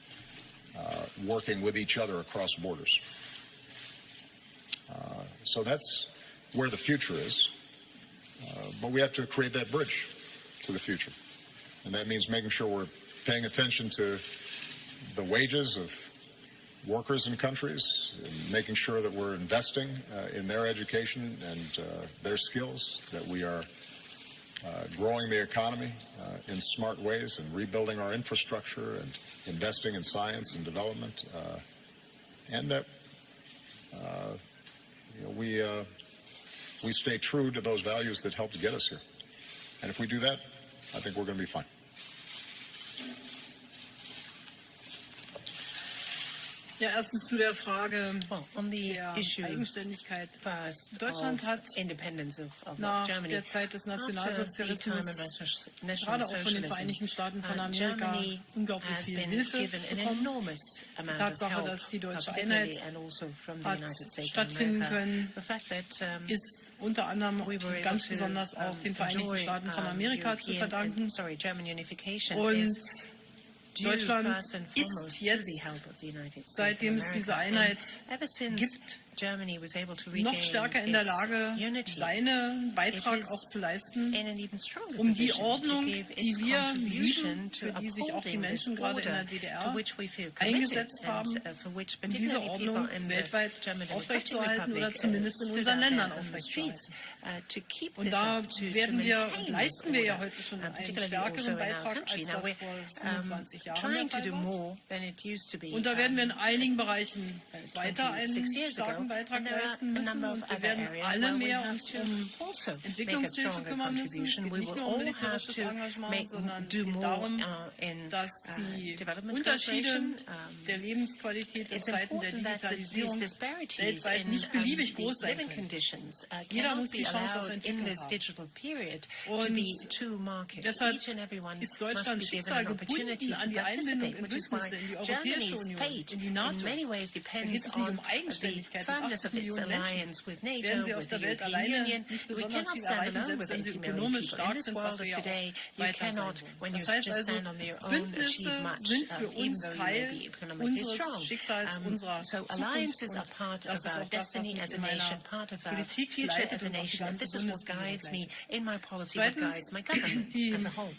[SPEAKER 3] working with each other across borders. So that's where the future is, but we have to create that bridge to the future, and that means making sure we're paying attention to the wages of workers in countries, and making sure that we're investing in their education and their skills, that we are growing the economy in smart ways and rebuilding our infrastructure and investing in science and development, and that we stay true to those values that helped get us here. And if we do that, I think we're going to be fine.
[SPEAKER 1] Ja, erstens zu der Frage
[SPEAKER 2] on the
[SPEAKER 1] der
[SPEAKER 2] issue
[SPEAKER 1] Eigenständigkeit.
[SPEAKER 2] first
[SPEAKER 1] Deutschland
[SPEAKER 2] of
[SPEAKER 1] hat
[SPEAKER 2] independence of
[SPEAKER 1] nach
[SPEAKER 2] Germany.
[SPEAKER 1] der Zeit des
[SPEAKER 2] After the time of
[SPEAKER 1] Nationalsozialismus,
[SPEAKER 2] national
[SPEAKER 1] gerade auch von den
[SPEAKER 2] socialism,
[SPEAKER 1] Vereinigten Staaten von Amerika,
[SPEAKER 2] Germany
[SPEAKER 1] unglaublich
[SPEAKER 2] has
[SPEAKER 1] viel
[SPEAKER 2] been
[SPEAKER 1] Hilfe
[SPEAKER 2] given an
[SPEAKER 1] bekommen.
[SPEAKER 2] enormous
[SPEAKER 1] Die
[SPEAKER 2] amount of
[SPEAKER 1] Tatsache,
[SPEAKER 2] help,
[SPEAKER 1] dass die deutsche
[SPEAKER 2] particularly
[SPEAKER 1] Einheit
[SPEAKER 2] and also from the
[SPEAKER 1] hat
[SPEAKER 2] United States of
[SPEAKER 1] stattfinden
[SPEAKER 2] America.
[SPEAKER 1] können,
[SPEAKER 2] The fact that
[SPEAKER 1] ist unter anderem
[SPEAKER 2] we were able
[SPEAKER 1] ganz
[SPEAKER 2] to
[SPEAKER 1] besonders auch den Vereinigten
[SPEAKER 2] enjoy
[SPEAKER 1] Staaten von Amerika zu verdanken.
[SPEAKER 2] German unification
[SPEAKER 1] Und
[SPEAKER 2] is due
[SPEAKER 1] Deutschland
[SPEAKER 2] first and foremost
[SPEAKER 1] ist
[SPEAKER 2] to
[SPEAKER 1] jetzt,
[SPEAKER 2] the help of the United States
[SPEAKER 1] seitdem
[SPEAKER 2] of
[SPEAKER 1] es diese
[SPEAKER 2] America.
[SPEAKER 1] Einheit
[SPEAKER 2] And ever since
[SPEAKER 1] gibt,
[SPEAKER 2] Germany was able to
[SPEAKER 1] noch
[SPEAKER 2] regain
[SPEAKER 1] stärker in der
[SPEAKER 2] its
[SPEAKER 1] Lage,
[SPEAKER 2] unity,
[SPEAKER 1] seinen Beitrag
[SPEAKER 2] it is
[SPEAKER 1] auch zu leisten,
[SPEAKER 2] in an even stronger
[SPEAKER 1] um die
[SPEAKER 2] position
[SPEAKER 1] Ordnung,
[SPEAKER 2] to give
[SPEAKER 1] die
[SPEAKER 2] its
[SPEAKER 1] wir
[SPEAKER 2] contribution
[SPEAKER 1] lieben,
[SPEAKER 2] to
[SPEAKER 1] für die sich auch die
[SPEAKER 2] upholding
[SPEAKER 1] Menschen
[SPEAKER 2] this
[SPEAKER 1] gerade in der
[SPEAKER 2] order
[SPEAKER 1] DDR
[SPEAKER 2] to which we feel committed
[SPEAKER 1] eingesetzt haben,
[SPEAKER 2] and for which
[SPEAKER 1] um diese
[SPEAKER 2] particularly people
[SPEAKER 1] Ordnung
[SPEAKER 2] in the
[SPEAKER 1] weltweit
[SPEAKER 2] German
[SPEAKER 1] aufrechtzuerhalten
[SPEAKER 2] Democratic
[SPEAKER 1] oder zumindest in
[SPEAKER 2] stood
[SPEAKER 1] unseren
[SPEAKER 2] out there
[SPEAKER 1] Ländern
[SPEAKER 2] on the
[SPEAKER 1] aufrechtzuerhalten.
[SPEAKER 2] streets to keep
[SPEAKER 1] Und
[SPEAKER 2] this
[SPEAKER 1] da
[SPEAKER 2] up, to
[SPEAKER 1] werden wir
[SPEAKER 2] maintain
[SPEAKER 1] und
[SPEAKER 2] this
[SPEAKER 1] leisten wir ja
[SPEAKER 2] order,
[SPEAKER 1] heute schon einen
[SPEAKER 2] particularly also
[SPEAKER 1] stärkeren
[SPEAKER 2] in our
[SPEAKER 1] Beitrag,
[SPEAKER 2] country.
[SPEAKER 1] als
[SPEAKER 2] Now
[SPEAKER 1] das vor 25 Jahren der
[SPEAKER 2] trying to
[SPEAKER 1] Fall
[SPEAKER 2] do
[SPEAKER 1] war.
[SPEAKER 2] more than it used to be.
[SPEAKER 1] Und da werden wir in einigen Bereichen weiter einen
[SPEAKER 2] 26 years ago,
[SPEAKER 1] starken Beitrag
[SPEAKER 2] and there are
[SPEAKER 1] leisten
[SPEAKER 2] a
[SPEAKER 1] müssen.
[SPEAKER 2] number of
[SPEAKER 1] Und wir
[SPEAKER 2] other
[SPEAKER 1] werden
[SPEAKER 2] areas
[SPEAKER 1] alle
[SPEAKER 2] where we
[SPEAKER 1] mehr
[SPEAKER 2] have
[SPEAKER 1] uns
[SPEAKER 2] to also make a
[SPEAKER 1] Entwicklungshilfe
[SPEAKER 2] stronger
[SPEAKER 1] kümmern müssen. Es
[SPEAKER 2] contribution.
[SPEAKER 1] geht
[SPEAKER 2] We
[SPEAKER 1] nicht
[SPEAKER 2] will
[SPEAKER 1] nur um
[SPEAKER 2] all have
[SPEAKER 1] militärisches
[SPEAKER 2] to
[SPEAKER 1] Engagement, sondern es
[SPEAKER 2] do
[SPEAKER 1] geht
[SPEAKER 2] more
[SPEAKER 1] darum,
[SPEAKER 2] in
[SPEAKER 1] dass die
[SPEAKER 2] development
[SPEAKER 1] Unterschiede
[SPEAKER 2] cooperation.
[SPEAKER 1] der Lebensqualität in
[SPEAKER 2] It's
[SPEAKER 1] Zeiten der
[SPEAKER 2] important that
[SPEAKER 1] Digitalisierung
[SPEAKER 2] these disparities
[SPEAKER 1] weltweit
[SPEAKER 2] in
[SPEAKER 1] nicht beliebig
[SPEAKER 2] the
[SPEAKER 1] groß sein
[SPEAKER 2] living
[SPEAKER 1] können.
[SPEAKER 2] conditions
[SPEAKER 1] Jeder
[SPEAKER 2] cannot
[SPEAKER 1] muss die
[SPEAKER 2] be
[SPEAKER 1] Chance auf
[SPEAKER 2] allowed in
[SPEAKER 1] Entwicklung
[SPEAKER 2] this
[SPEAKER 1] haben.
[SPEAKER 2] digital period to
[SPEAKER 1] Und
[SPEAKER 2] be two markets.
[SPEAKER 1] deshalb
[SPEAKER 2] Each and everyone
[SPEAKER 1] ist
[SPEAKER 2] must
[SPEAKER 1] Deutschlands
[SPEAKER 2] be given
[SPEAKER 1] Schicksal
[SPEAKER 2] an opportunity
[SPEAKER 1] gebunden
[SPEAKER 2] to
[SPEAKER 1] an die Einbindung
[SPEAKER 2] participate,
[SPEAKER 1] in
[SPEAKER 2] which is why
[SPEAKER 1] Bündnisse, in die Europäische
[SPEAKER 2] Germany's
[SPEAKER 1] Union,
[SPEAKER 2] fate
[SPEAKER 1] in die
[SPEAKER 2] in
[SPEAKER 1] NATO.
[SPEAKER 2] many ways
[SPEAKER 1] Da geht
[SPEAKER 2] depends
[SPEAKER 1] es nicht
[SPEAKER 2] on
[SPEAKER 1] um
[SPEAKER 2] the
[SPEAKER 1] Eigenständigkeit. Mit
[SPEAKER 2] firmness
[SPEAKER 1] 80
[SPEAKER 2] of its
[SPEAKER 1] Millionen Menschen
[SPEAKER 2] alliance with NATO,
[SPEAKER 1] werden sie auf
[SPEAKER 2] with the
[SPEAKER 1] der Welt
[SPEAKER 2] European
[SPEAKER 1] alleine
[SPEAKER 2] Union.
[SPEAKER 1] nicht
[SPEAKER 2] We
[SPEAKER 1] besonders
[SPEAKER 2] cannot
[SPEAKER 1] viel
[SPEAKER 2] stand
[SPEAKER 1] erreichen,
[SPEAKER 2] alone
[SPEAKER 1] selbst
[SPEAKER 2] with
[SPEAKER 1] wenn sie
[SPEAKER 2] 80 million
[SPEAKER 1] ökonomisch
[SPEAKER 2] people. In
[SPEAKER 1] stark
[SPEAKER 2] this
[SPEAKER 1] sind,
[SPEAKER 2] world
[SPEAKER 1] was
[SPEAKER 2] of
[SPEAKER 1] wir ja
[SPEAKER 2] today,
[SPEAKER 1] auch
[SPEAKER 2] you
[SPEAKER 1] weiter sein
[SPEAKER 2] cannot,
[SPEAKER 1] wollen.
[SPEAKER 2] when you
[SPEAKER 1] Das heißt
[SPEAKER 2] just
[SPEAKER 1] also,
[SPEAKER 2] stand on your own,
[SPEAKER 1] Bündnisse
[SPEAKER 2] achieve much,
[SPEAKER 1] sind für
[SPEAKER 2] even
[SPEAKER 1] uns
[SPEAKER 2] though you may
[SPEAKER 1] Teil
[SPEAKER 2] be economically
[SPEAKER 1] unseres
[SPEAKER 2] strong.
[SPEAKER 1] Schicksals, unserer
[SPEAKER 2] So
[SPEAKER 1] Zukunft.
[SPEAKER 2] alliances are
[SPEAKER 1] Und
[SPEAKER 2] part
[SPEAKER 1] das
[SPEAKER 2] of
[SPEAKER 1] ist
[SPEAKER 2] our
[SPEAKER 1] auch das, was
[SPEAKER 2] destiny
[SPEAKER 1] mich
[SPEAKER 2] as a
[SPEAKER 1] in meiner
[SPEAKER 2] nation, part of our
[SPEAKER 1] Politik
[SPEAKER 2] future
[SPEAKER 1] leitet
[SPEAKER 2] as a
[SPEAKER 1] und auch die
[SPEAKER 2] nation, and
[SPEAKER 1] ganze
[SPEAKER 2] this is what
[SPEAKER 1] Bundesregierung
[SPEAKER 2] guides me
[SPEAKER 1] leitet.
[SPEAKER 2] in my policy, what
[SPEAKER 1] Zweitens,
[SPEAKER 2] guides my government
[SPEAKER 1] die
[SPEAKER 2] as a whole.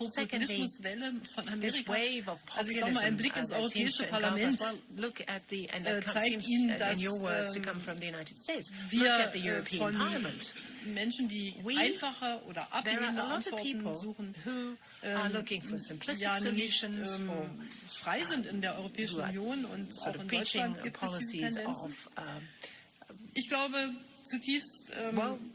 [SPEAKER 2] Secondly,
[SPEAKER 1] Populismuswelle von
[SPEAKER 2] this
[SPEAKER 1] Amerika,
[SPEAKER 2] wave of
[SPEAKER 1] also ich sage mal, ein
[SPEAKER 2] populism
[SPEAKER 1] Blick ins
[SPEAKER 2] that seems to
[SPEAKER 1] Europäische
[SPEAKER 2] engulf us.
[SPEAKER 1] Parlament
[SPEAKER 2] Well, look at the, and that
[SPEAKER 1] zeigt
[SPEAKER 2] seems,
[SPEAKER 1] Ihnen, dass
[SPEAKER 2] in your words, to come from the United States. Look
[SPEAKER 1] wir
[SPEAKER 2] at the European
[SPEAKER 1] von
[SPEAKER 2] Parliament.
[SPEAKER 1] Menschen, die einfache oder
[SPEAKER 2] There are
[SPEAKER 1] ablehnende
[SPEAKER 2] a lot of
[SPEAKER 1] Antworten
[SPEAKER 2] people
[SPEAKER 1] suchen,
[SPEAKER 2] who are looking for simplistic
[SPEAKER 1] ja nicht
[SPEAKER 2] solutions, for
[SPEAKER 1] frei sind in der Europäischen Union und
[SPEAKER 2] sort
[SPEAKER 1] auch
[SPEAKER 2] of
[SPEAKER 1] in
[SPEAKER 2] preaching
[SPEAKER 1] Deutschland gibt es diese
[SPEAKER 2] policies
[SPEAKER 1] Tendenzen.
[SPEAKER 2] of
[SPEAKER 1] Ich glaube zutiefst,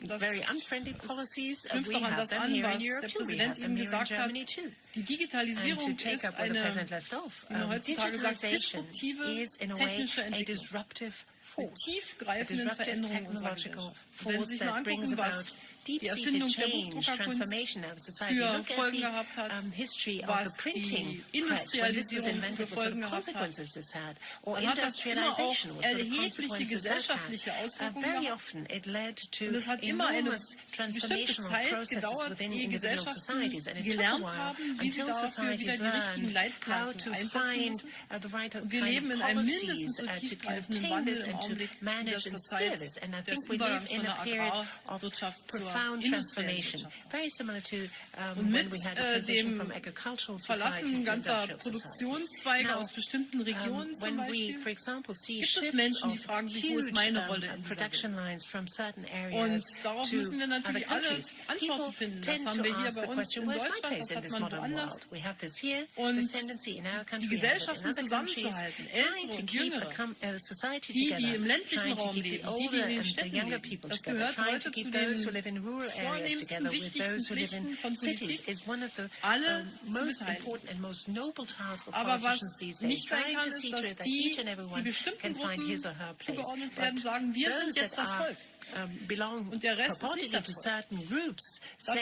[SPEAKER 1] dass
[SPEAKER 2] very unfriendly policies.
[SPEAKER 1] es knüpft
[SPEAKER 2] We
[SPEAKER 1] auch an
[SPEAKER 2] have
[SPEAKER 1] das
[SPEAKER 2] them
[SPEAKER 1] an,
[SPEAKER 2] here in
[SPEAKER 1] was
[SPEAKER 2] Europe
[SPEAKER 1] der
[SPEAKER 2] too. We
[SPEAKER 1] Präsident
[SPEAKER 2] have them
[SPEAKER 1] eben
[SPEAKER 2] here in
[SPEAKER 1] gesagt hat.
[SPEAKER 2] Germany too.
[SPEAKER 1] Die
[SPEAKER 2] And
[SPEAKER 1] Digitalisierung
[SPEAKER 2] to take
[SPEAKER 1] ist
[SPEAKER 2] up what the
[SPEAKER 1] eine,
[SPEAKER 2] President left off,
[SPEAKER 1] wie man heutzutage sagt,
[SPEAKER 2] digitalization
[SPEAKER 1] disruptive
[SPEAKER 2] is in a way
[SPEAKER 1] technische
[SPEAKER 2] a
[SPEAKER 1] Entwicklung.
[SPEAKER 2] disruptive
[SPEAKER 1] Mit
[SPEAKER 2] force, a
[SPEAKER 1] tiefgreifenden
[SPEAKER 2] disruptive
[SPEAKER 1] Veränderungen unserer
[SPEAKER 2] technological
[SPEAKER 1] Gesellschaft. Wenn Sie
[SPEAKER 2] force
[SPEAKER 1] sich mal
[SPEAKER 2] that brings
[SPEAKER 1] angucken,
[SPEAKER 2] about
[SPEAKER 1] was die
[SPEAKER 2] deep-seated
[SPEAKER 1] Erfindung der
[SPEAKER 2] change,
[SPEAKER 1] Buchdruckerkunst
[SPEAKER 2] transformation of society.
[SPEAKER 1] für
[SPEAKER 2] Look at
[SPEAKER 1] Folgen gehabt
[SPEAKER 2] the
[SPEAKER 1] hat,
[SPEAKER 2] history of
[SPEAKER 1] was
[SPEAKER 2] the printing
[SPEAKER 1] die
[SPEAKER 2] press, when this was
[SPEAKER 1] Industrialisierung
[SPEAKER 2] invented,
[SPEAKER 1] für
[SPEAKER 2] what sort
[SPEAKER 1] Folgen
[SPEAKER 2] of
[SPEAKER 1] gehabt hat,
[SPEAKER 2] consequences this had, or
[SPEAKER 1] dann hat das immer auch
[SPEAKER 2] industrialization, what sort of
[SPEAKER 1] erhebliche
[SPEAKER 2] consequences that
[SPEAKER 1] gesellschaftliche
[SPEAKER 2] had.
[SPEAKER 1] Auswirkungen
[SPEAKER 2] Very
[SPEAKER 1] gehabt.
[SPEAKER 2] often it led to
[SPEAKER 1] Und es hat immer eine
[SPEAKER 2] enormous
[SPEAKER 1] bestimmte
[SPEAKER 2] transformational
[SPEAKER 1] Zeit
[SPEAKER 2] processes
[SPEAKER 1] gedauert,
[SPEAKER 2] within
[SPEAKER 1] ehe
[SPEAKER 2] individual
[SPEAKER 1] Gesellschaften
[SPEAKER 2] societies, and it took a
[SPEAKER 1] gelernt
[SPEAKER 2] while
[SPEAKER 1] haben, wie sie
[SPEAKER 2] until
[SPEAKER 1] dafür wieder
[SPEAKER 2] societies
[SPEAKER 1] die richtigen
[SPEAKER 2] learned how
[SPEAKER 1] Leitplanken
[SPEAKER 2] to
[SPEAKER 1] einsetzen
[SPEAKER 2] find
[SPEAKER 1] müssen.
[SPEAKER 2] the right
[SPEAKER 1] Und wir
[SPEAKER 2] kind
[SPEAKER 1] leben
[SPEAKER 2] of
[SPEAKER 1] in einem
[SPEAKER 2] policies
[SPEAKER 1] mindestens so
[SPEAKER 2] to
[SPEAKER 1] tiefgreifenden
[SPEAKER 2] contain
[SPEAKER 1] Wandel
[SPEAKER 2] this
[SPEAKER 1] im
[SPEAKER 2] and to
[SPEAKER 1] Augenblick wie
[SPEAKER 2] manage
[SPEAKER 1] das
[SPEAKER 2] and
[SPEAKER 1] zur
[SPEAKER 2] steer
[SPEAKER 1] Zeit
[SPEAKER 2] this. And I
[SPEAKER 1] des
[SPEAKER 2] think we live
[SPEAKER 1] Übergangs
[SPEAKER 2] in
[SPEAKER 1] von
[SPEAKER 2] a
[SPEAKER 1] der
[SPEAKER 2] period of
[SPEAKER 1] Agrarwirtschaft zur
[SPEAKER 2] profound
[SPEAKER 1] industriellen
[SPEAKER 2] transformation,
[SPEAKER 1] Wirtschaft.
[SPEAKER 2] very similar to
[SPEAKER 1] Und
[SPEAKER 2] when
[SPEAKER 1] mit
[SPEAKER 2] we had a transition
[SPEAKER 1] dem
[SPEAKER 2] from agricultural
[SPEAKER 1] Verlassen
[SPEAKER 2] societies to
[SPEAKER 1] ganzer
[SPEAKER 2] industrial societies.
[SPEAKER 1] Produktionszweige
[SPEAKER 2] Now,
[SPEAKER 1] aus bestimmten Regionen zum
[SPEAKER 2] when we,
[SPEAKER 1] Beispiel,
[SPEAKER 2] for example, see
[SPEAKER 1] gibt es
[SPEAKER 2] shifts
[SPEAKER 1] Menschen, die
[SPEAKER 2] of
[SPEAKER 1] fragen sich, wo
[SPEAKER 2] huge
[SPEAKER 1] ist meine Rolle in dieser
[SPEAKER 2] production
[SPEAKER 1] Welt?
[SPEAKER 2] lines from certain
[SPEAKER 1] Und
[SPEAKER 2] areas
[SPEAKER 1] darauf
[SPEAKER 2] to
[SPEAKER 1] müssen wir
[SPEAKER 2] other
[SPEAKER 1] natürlich alle
[SPEAKER 2] countries.
[SPEAKER 1] Antworten
[SPEAKER 2] People
[SPEAKER 1] finden. Das
[SPEAKER 2] tend
[SPEAKER 1] haben
[SPEAKER 2] to
[SPEAKER 1] wir hier
[SPEAKER 2] ask
[SPEAKER 1] bei
[SPEAKER 2] the
[SPEAKER 1] uns
[SPEAKER 2] question,
[SPEAKER 1] in
[SPEAKER 2] where's my
[SPEAKER 1] Deutschland,
[SPEAKER 2] place
[SPEAKER 1] das
[SPEAKER 2] in
[SPEAKER 1] hat
[SPEAKER 2] this
[SPEAKER 1] man
[SPEAKER 2] modern
[SPEAKER 1] woanders.
[SPEAKER 2] Und
[SPEAKER 1] die Gesellschaften zusammenzuhalten, ältere und jüngere, die im ländlichen Raum leben, die in den Städten leben, das gehört heute zu den vornehmsten, wichtigsten Pflichten von Politik, alle zu beteiligen. Aber was nicht sein kann, ist, dass die bestimmten Gruppen zugeordnet werden, sagen, wir sind jetzt das Volk. Und der Rest ist nicht das Volk. Dazu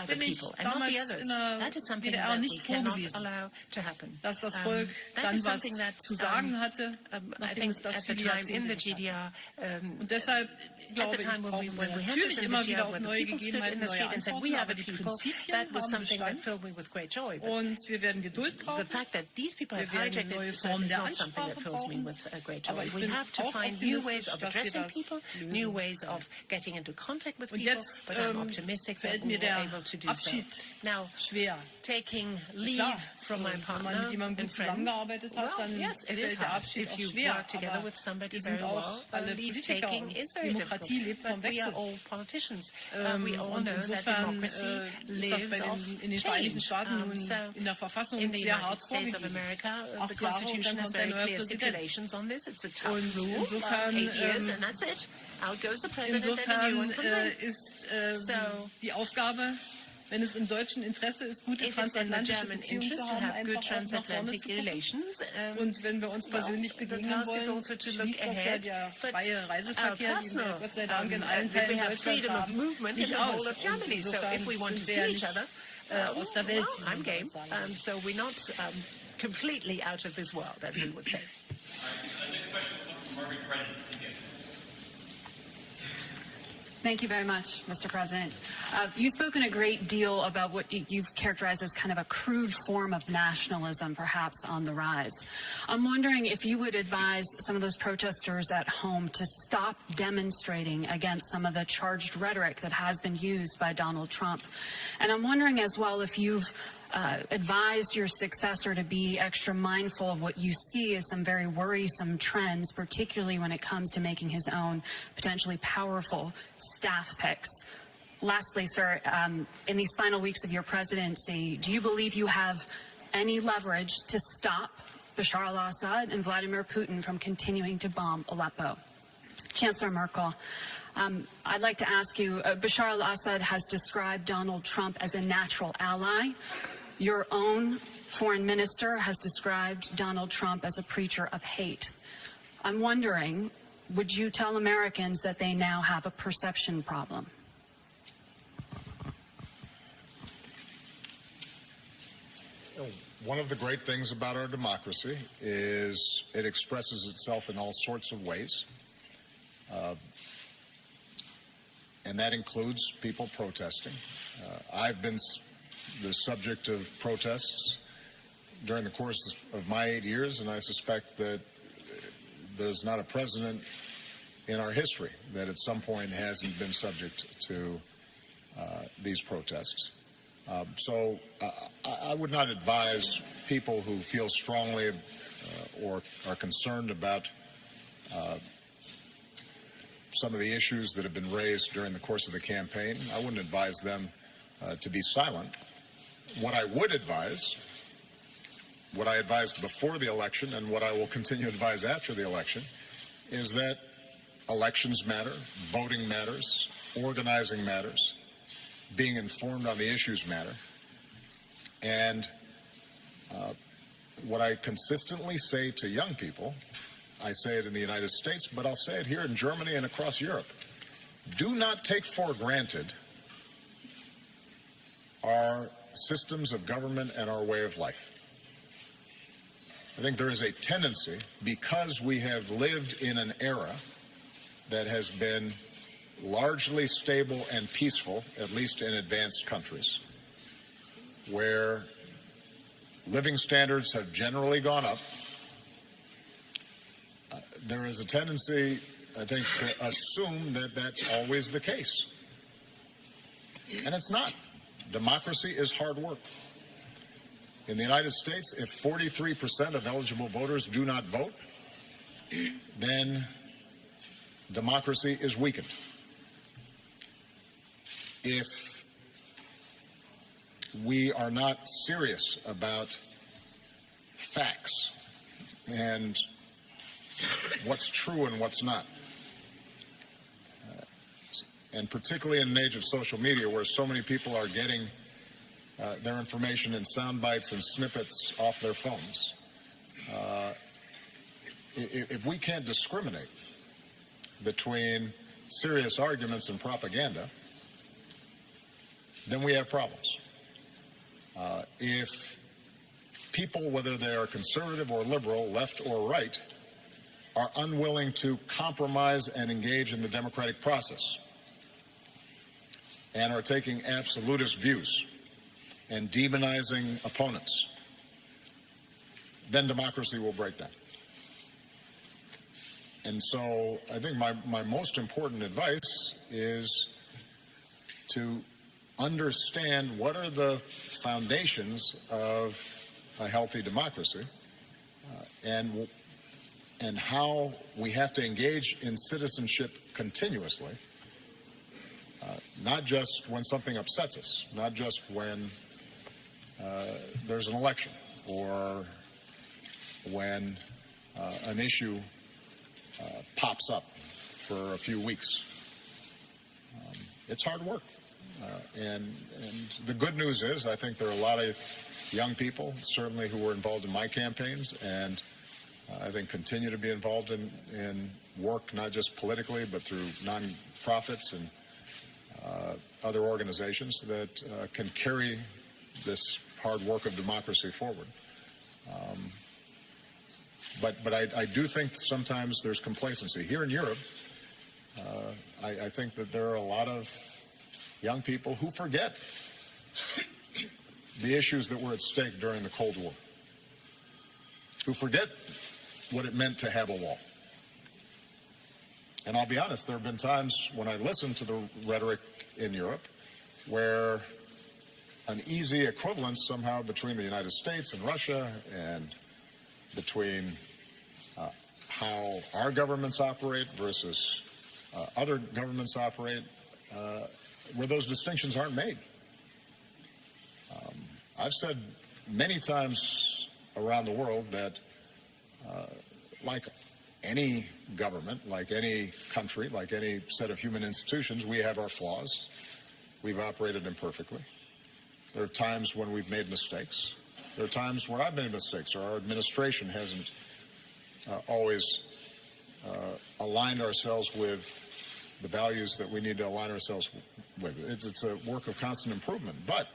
[SPEAKER 1] bin ich damals in der DDR nicht froh gewesen, dass das Volk dann was zu sagen hatte, nachdem es das viele Jahrzehnte nicht hatte. Und deshalb glaube ich, brauchen wir natürlich immer wieder auf neue Gegebenheiten, neue Antworten, aber die Prinzipien haben Bestand. Und wir werden Geduld brauchen, wir werden neue Formen der Ansprache brauchen, aber ich bin auch optimistisch, dass wir das lösen. Und jetzt fällt mir der Abschied schwer. Klar, wenn man mit jemandem gut zusammengearbeitet hat, dann fällt der Abschied auch schwer. Aber wir sind auch alle Politiker und Demokratie lebt vom Wechsel. Und insofern ist das in den Vereinigten Staaten nun in der Verfassung sehr hart vorgegeben. 8 Jahre und dann kommt der neue Präsident. Und insofern ist die Aufgabe, wenn es im deutschen Interesse ist, gute transatlantische Beziehungen zu haben, einfach auch nach vorne zu gucken. Und wenn wir uns persönlich begegnen wollen, schließt das ja der freie Reiseverkehr, den wir Gott sei Dank in allen Teilen Deutschlands haben, nicht aus. Und insofern sind wir ja nicht aus der Welt, wie man sagen will.
[SPEAKER 2] Completely out of this world, as we would say.
[SPEAKER 6] Next question from Margaret Brennan.
[SPEAKER 5] Thank you very much, Mr. President. You've spoken a great deal about what you've characterized as kind of a crude form of nationalism, perhaps on the rise. I'm wondering if you would advise some of those protesters at home to stop demonstrating against some of the charged rhetoric that has been used by Donald Trump. And I'm wondering as well if you've advised your successor to be extra mindful of what you see as some very worrisome trends, particularly when it comes to making his own potentially powerful staff picks. Lastly, sir, in these final weeks of your presidency, do you believe you have any leverage to stop Bashar al-Assad and Vladimir Putin from continuing to bomb Aleppo? Chancellor Merkel, I'd like to ask you, Bashar al-Assad has described Donald Trump as a natural ally. Your own foreign minister has described Donald Trump as a preacher of hate. I'm wondering, would you tell Americans that they now have a perception problem?
[SPEAKER 3] One of the great things about our democracy is it expresses itself in all sorts of ways. And that includes people protesting. I've been the subject of protests during the course of my 8 years, and I suspect that there's not a president in our history that at some point hasn't been subject to these protests. So I would not advise people who feel strongly or are concerned about some of the issues that have been raised during the course of the campaign. I wouldn't advise them to be silent. What I would advise, what I advised before the election and what I will continue to advise after the election, is that elections matter, voting matters, organizing matters, being informed on the issues matter. And what I consistently say to young people, I say it in the United States, but I'll say it here in Germany and across Europe. Do not take for granted our systems of government and our way of life. I think there is a tendency, because we have lived in an era that has been largely stable and peaceful, at least in advanced countries, where living standards have generally gone up, there is a tendency, I think, to assume that that's always the case. And it's not. Democracy is hard work. In the United States, if 43% of eligible voters do not vote, then democracy is weakened. If we are not serious about facts and what's true and what's not. And particularly in an age of social media where so many people are getting their information in sound bites and snippets off their phones. If we can't discriminate between serious arguments and propaganda, then we have problems. If people, whether they are conservative or liberal, left or right, are unwilling to compromise and engage in the democratic process and are taking absolutist views and demonizing opponents, then democracy will break down. And so I think my most important advice is to understand what are the foundations of a healthy democracy and how we have to engage in citizenship continuously, not just when something upsets us, not just when there's an election or when an issue pops up for a few weeks. It's hard work. And the good news is I think there are a lot of young people, certainly who were involved in my campaigns, and I think continue to be involved in work, not just politically, but through nonprofits and other organizations that can carry this hard work of democracy forward. But I do think sometimes there's complacency. Here in Europe, I think that there are a lot of young people who forget the issues that were at stake during the Cold War, who forget what it meant to have a wall. And I'll be honest, there have been times when I listen to the rhetoric in Europe where an easy equivalence somehow between the United States and Russia and between how our governments operate versus other governments operate, where those distinctions aren't made. I've said many times around the world that like any government, like any country, like any set of human institutions, we have our flaws. We've operated imperfectly. There are times when we've made mistakes. There are times where I've made mistakes, or our administration hasn't always aligned ourselves with the values that we need to align ourselves with. It's a work of constant improvement. But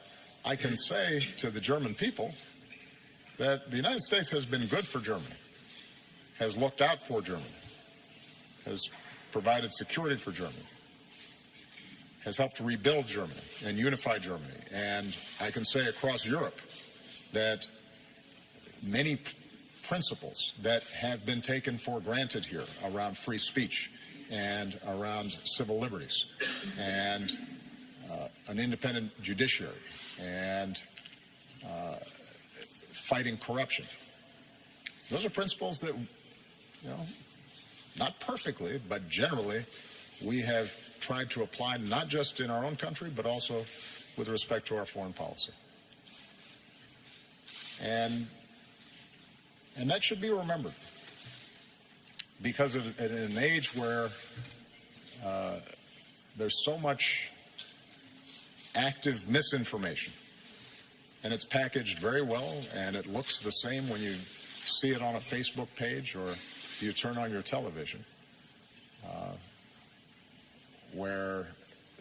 [SPEAKER 3] I can say to the German people that the United States has been good for Germany, has looked out for Germany, has provided security for Germany, has helped rebuild Germany and unify Germany. And I can say across Europe that many principles that have been taken for granted here around free speech and around civil liberties and an independent judiciary and fighting corruption. Those are principles that, not perfectly, but generally, we have tried to apply not just in our own country, but also with respect to our foreign policy. And that should be remembered, because in an age where there's so much active misinformation, and it's packaged very well, and it looks the same when you see it on a Facebook page or you turn on your television, where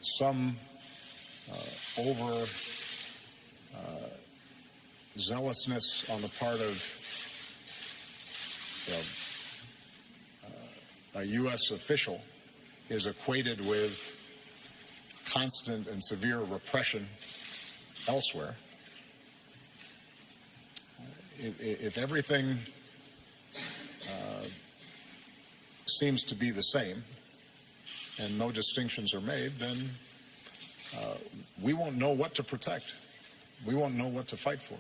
[SPEAKER 3] some zealousness on the part of a U.S. official is equated with constant and severe repression elsewhere. If everything seems to be the same and no distinctions are made, then we won't know what to protect. We won't know what to fight for.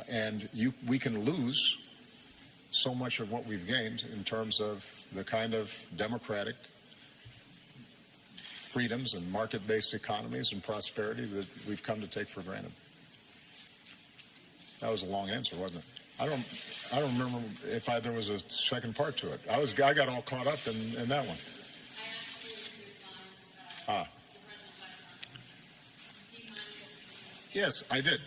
[SPEAKER 3] And we can lose so much of what we've gained in terms of the kind of democratic freedoms and market-based economies and prosperity that we've come to take for granted. That was a long answer, wasn't it? I don't remember if there was a second part to it. I got all caught up in that one. Yes, I did.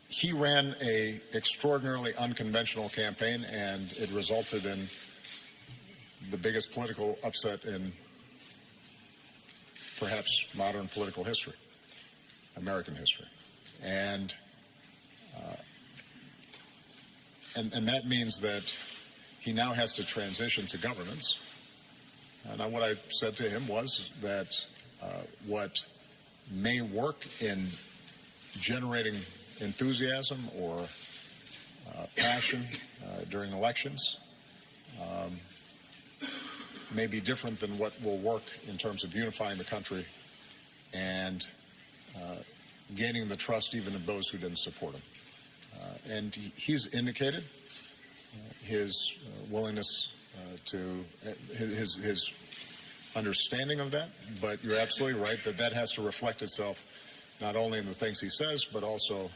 [SPEAKER 3] He ran a extraordinarily unconventional campaign, and it resulted in the biggest political upset in perhaps modern political history, American history. And that means that he now has to transition to governance. And what I said to him was that what may work in generating enthusiasm or passion during elections may be different than what will work in terms of unifying the country and gaining the trust even of those who didn't support him. And he's indicated his willingness to his understanding of that, but you're absolutely right that has to reflect itself not only in the things he says, but also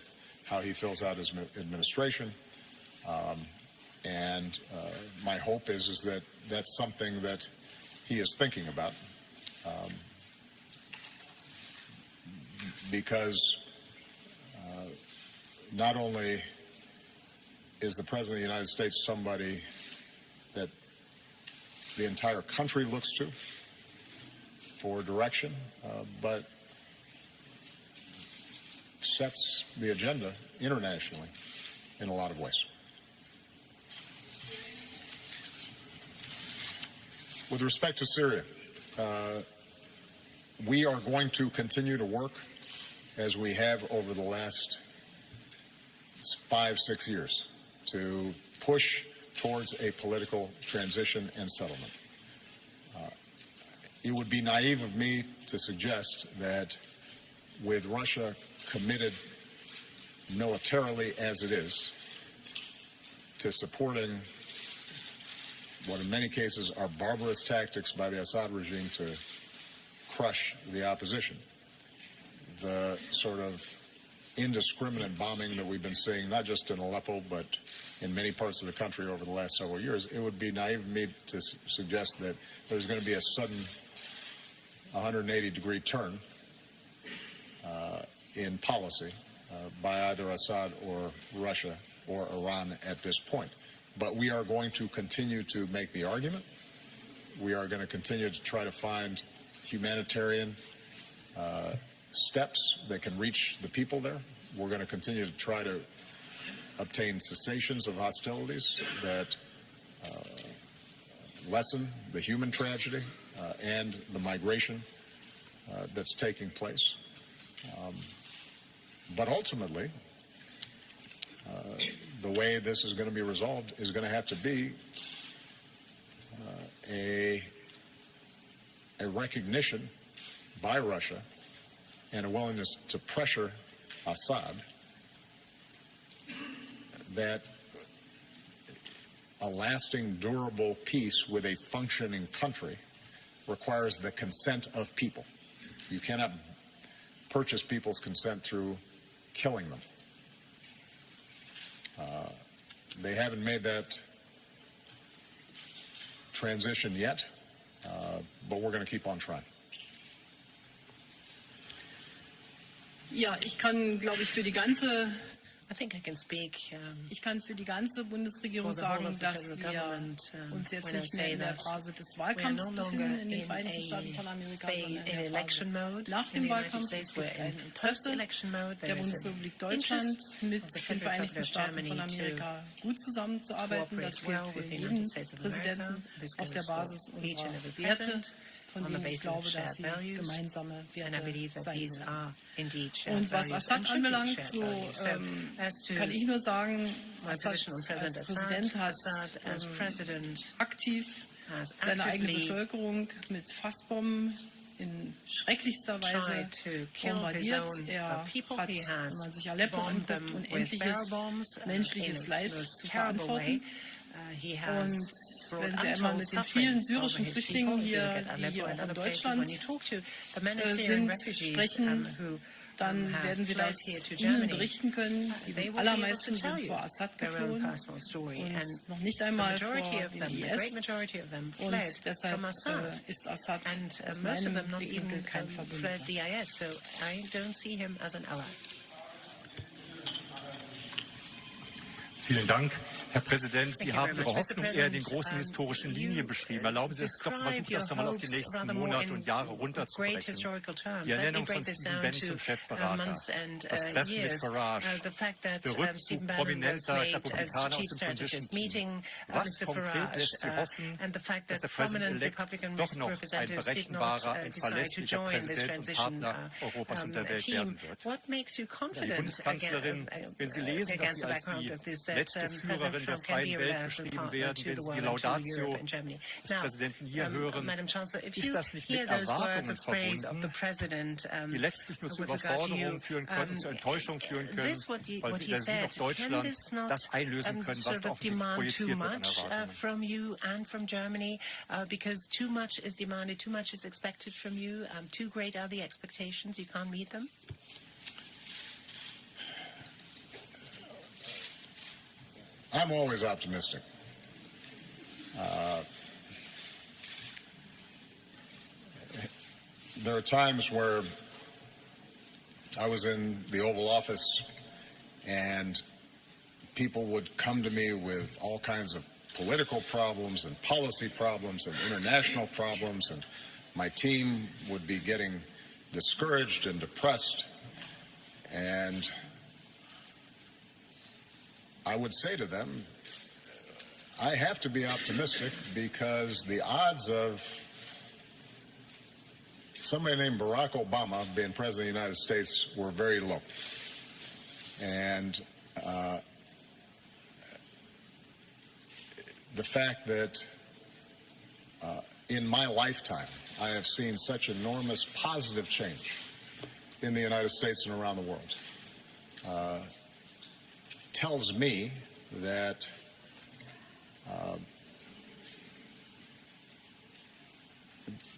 [SPEAKER 3] how he fills out his administration. And my hope is that that's something that he is thinking about, because not only is the President of the United States somebody that the entire country looks to for direction, but sets the agenda internationally in a lot of ways. With respect to Syria, we are going to continue to work as we have over the last 5-6 years to push towards a political transition and settlement. It would be naive of me to suggest that with Russia committed militarily as it is to supporting what in many cases are barbarous tactics by the Assad regime to crush the opposition, the sort of indiscriminate bombing that we've been seeing, not just in Aleppo, but in many parts of the country over the last several years, it would be naive of me to suggest that there's going to be a sudden 180-degree turn in policy by either Assad or Russia or Iran at this point. But we are going to continue to make the argument. We are going to continue to try to find humanitarian steps that can reach the people there. We're going to continue to try to obtain cessations of hostilities that lessen the human tragedy and the migration that's taking place. But ultimately, the way this is going to be resolved is going to have to be a recognition by Russia and a willingness to pressure Assad that a lasting, durable peace with a functioning country requires the consent of people. You cannot purchase people's consent through killing them. They haven't made that transition yet, but we're going to keep on trying.
[SPEAKER 1] Ja, ich kann, glaube ich, für die ganze
[SPEAKER 2] I think I can speak,
[SPEAKER 1] ich kann für die ganze Bundesregierung sagen, dass wir uns jetzt nicht mehr in der Phase des Wahlkampfs befinden in den Vereinigten Staaten von Amerika, sondern in der Phase nach dem Wahlkampf. Es gibt ein Interesse der Bundesrepublik Deutschland mit den Vereinigten Staaten von Amerika gut zusammenzuarbeiten. Das gilt für jeden Präsidenten auf der Basis unserer Werte, von denen ich glaube, dass sie gemeinsame Werte sein sollen. Und was Assad anbelangt, so kann ich nur sagen, Assad als Präsident hat aktiv seine eigene Bevölkerung mit Fassbomben in schrecklichster Weise bombardiert. Er hat, wenn man sich Aleppo anguckt, unendliches menschliches Leid zu verantworten. Und wenn Sie einmal mit den vielen syrischen Flüchtlingen hier, die hier auch in Deutschland sind, sprechen, dann werden Sie das Ihnen berichten können. Die allermeisten sind vor Assad geflohen und noch nicht einmal vor dem IS. Und deshalb ist Assad aus meinem Blickwinkel kein Verbündeter.
[SPEAKER 7] Vielen Dank. Herr Präsident, Sie haben Ihre Hoffnung eher in den großen historischen Linien beschrieben. Erlauben Sie es doch, versuchen das nochmal auf die nächsten Monate und Jahre runterzubrechen. Die Ernennung von Stephen Bannon zum Chefberater, das Treffen mit Farage, der Rückzug prominenter Republikaner aus dem Transition Team. Was konkret lässt Sie hoffen, dass der Präsident-elect doch noch ein berechenbarer, ein verlässlicher Präsident und Partner Europas und der Welt werden wird? Die Bundeskanzlerin, wenn Sie lesen, dass sie als die letzte Führerin der freien Welt beschrieben werden, wenn Sie die Laudatio des Präsidenten hier hören, ist das nicht mit Erwartungen verbunden, die letztlich nur zu Überforderungen führen können, zu Enttäuschung führen können, weil weder Sie noch Deutschland das einlösen können, was da offensichtlich projiziert wird an Erwartungen.
[SPEAKER 2] Because too much is demanded, too much is expected from you, too great are the expectations, you can't meet them?
[SPEAKER 3] I'm always optimistic. There are times where I was in the Oval Office and people would come to me with all kinds of political problems and policy problems and international problems, and my team would be getting discouraged and depressed, and I would say to them, I have to be optimistic because the odds of somebody named Barack Obama being president of the United States were very low. And the fact that in my lifetime I have seen such enormous positive change in the United States and around the world tells me that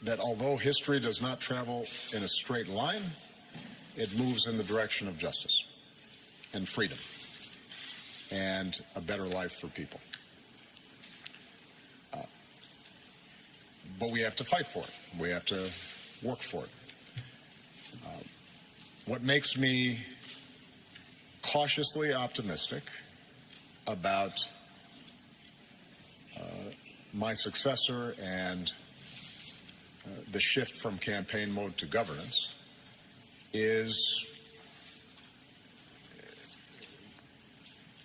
[SPEAKER 3] that although history does not travel in a straight line, it moves in the direction of justice and freedom and a better life for people. But we have to fight for it. We have to work for it. What makes me cautiously optimistic about my successor and the shift from campaign mode to governance is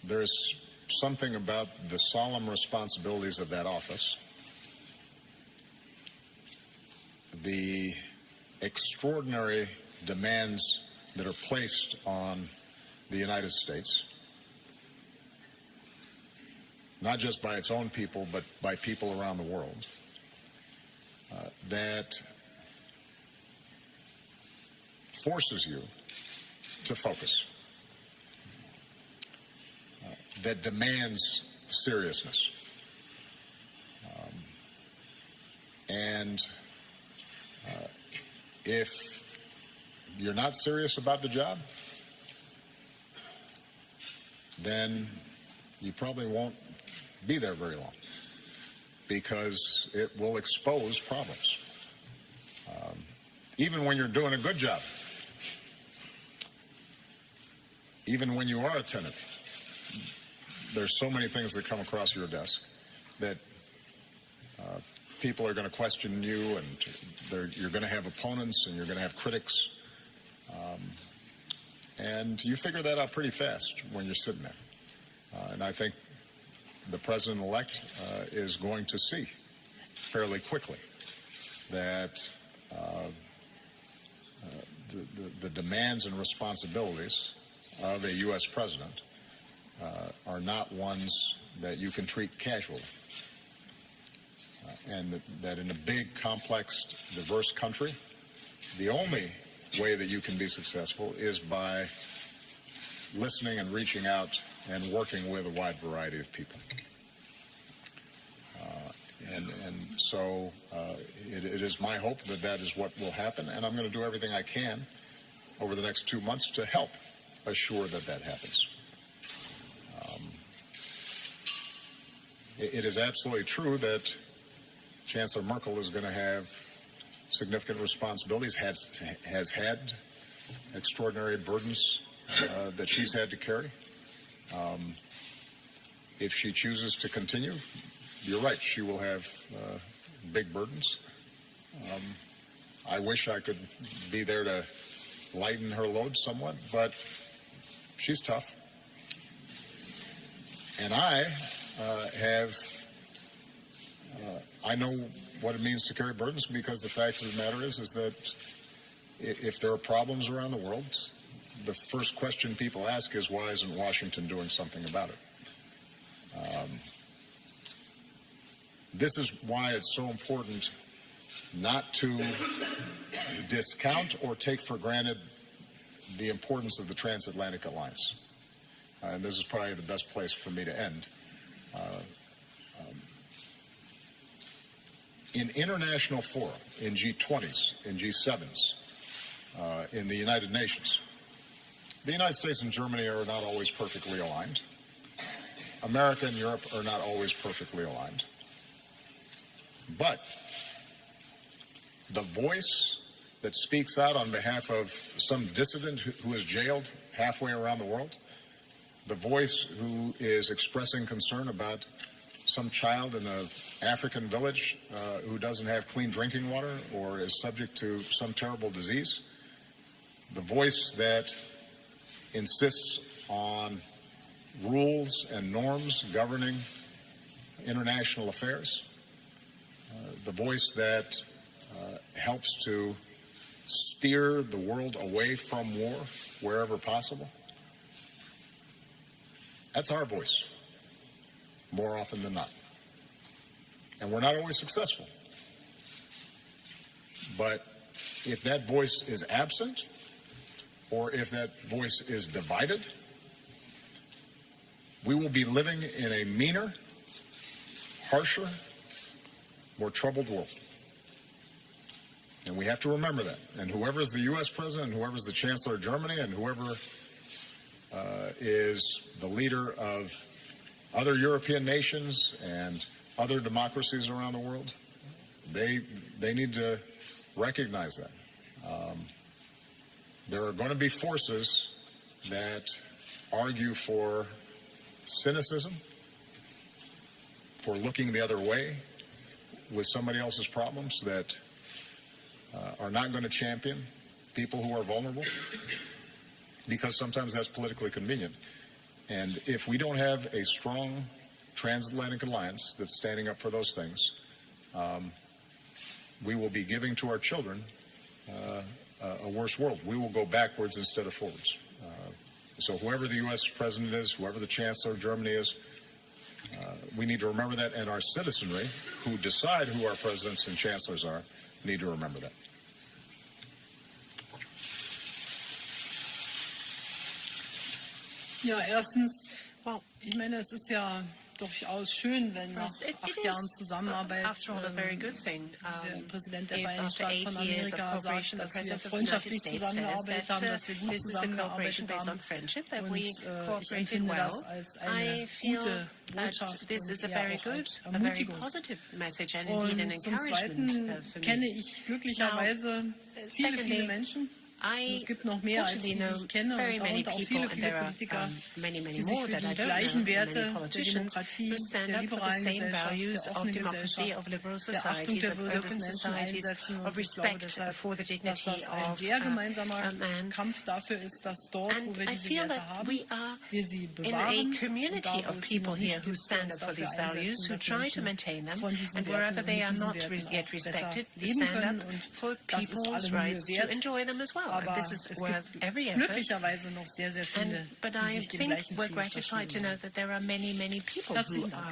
[SPEAKER 3] there's something about the solemn responsibilities of that office, the extraordinary demands that are placed on the United States, not just by its own people, but by people around the world, that forces you to focus, that demands seriousness. And if you're not serious about the job, then you probably won't be there very long, because it will expose problems. Even when you're doing a good job, even when you are attentive, there's so many things that come across your desk that people are going to question you, and you're going to have opponents and you're going to have critics. And you figure that out pretty fast when you're sitting there. And I think the president-elect is going to see fairly quickly that the demands and responsibilities of a U.S. president are not ones that you can treat casually. And that in a big, complex, diverse country, the only way that you can be successful is by listening and reaching out and working with a wide variety of people. And so it is my hope that that is what will happen, and I'm going to do everything I can over the next 2 months to help assure that that happens. It is absolutely true that Chancellor Merkel is going to have significant responsibilities, has had extraordinary burdens that she's had to carry. If she chooses to continue, you're right, she will have big burdens. I wish I could be there to lighten her load somewhat, but she's tough. And I know what it means to carry burdens, because the fact of the matter is that if there are problems around the world, the first question people ask is, why isn't Washington doing something about it? This is why it's so important not to discount or take for granted the importance of the transatlantic alliance. And this is probably the best place for me to end. In international fora, in G20s, in G7s, in the United Nations, the United States and Germany are not always perfectly aligned. America and Europe are not always perfectly aligned. But the voice that speaks out on behalf of some dissident who is jailed halfway around the world, the voice who is expressing concern about some child in an African village who doesn't have clean drinking water or is subject to some terrible disease, the voice that insists on rules and norms governing international affairs, the voice that helps to steer the world away from war wherever possible. That's our voice, more often than not. And we're not always successful. But if that voice is absent, or if that voice is divided, we will be living in a meaner, harsher, more troubled world. And we have to remember that. And whoever is the U.S. president, and whoever is the Chancellor of Germany, and whoever is the leader of other European nations and other democracies around the world, they need to recognize that. There are going to be forces that argue for cynicism, for looking the other way with somebody else's problems, that are not going to champion people who are vulnerable, because sometimes that's politically convenient. And if we don't have a strong transatlantic alliance that's standing up for those things, we will be giving to our children a worse world. We will go backwards instead of forwards. So whoever the U.S. president is, whoever the Chancellor of Germany is, we need to remember that, and our citizenry, who decide who our presidents and chancellors are, need to remember that.
[SPEAKER 1] Ja, erstens, ich meine, es ist ja durchaus schön, wenn nach 8 Jahren Zusammenarbeit der Präsident der Vereinigten Staaten von Amerika sagt, dass wir freundschaftlich zusammengearbeitet haben, dass wir gut zusammengearbeitet haben. Und ich empfinde das als eine gute Botschaft und eher auch als Ermutigung. Und zum Zweiten kenne ich glücklicherweise viele Menschen. Es gibt noch mehr, als die ich kenne, und darunter auch viele Politiker, die sich für die gleichen Werte der Demokratie, der liberalen Gesellschaft, der offenen Gesellschaft, der Achtung der Würde des Menschen einsetzen. Und ich glaube deshalb, dass das ein sehr gemeinsamer Kampf dafür ist, dass dort, wo wir diese Werte haben, wir sie bewahren, und da, wo es sie noch nicht gibt, uns dafür einsetzen, dass Menschen von diesen Werten und mit diesen Werten auch besser leben können. Und das ist alle Mühe wert. Aber es gibt glücklicherweise noch sehr, sehr viele, die sich dem gleichen Ziel verschrieben haben. Herzlichen Dank.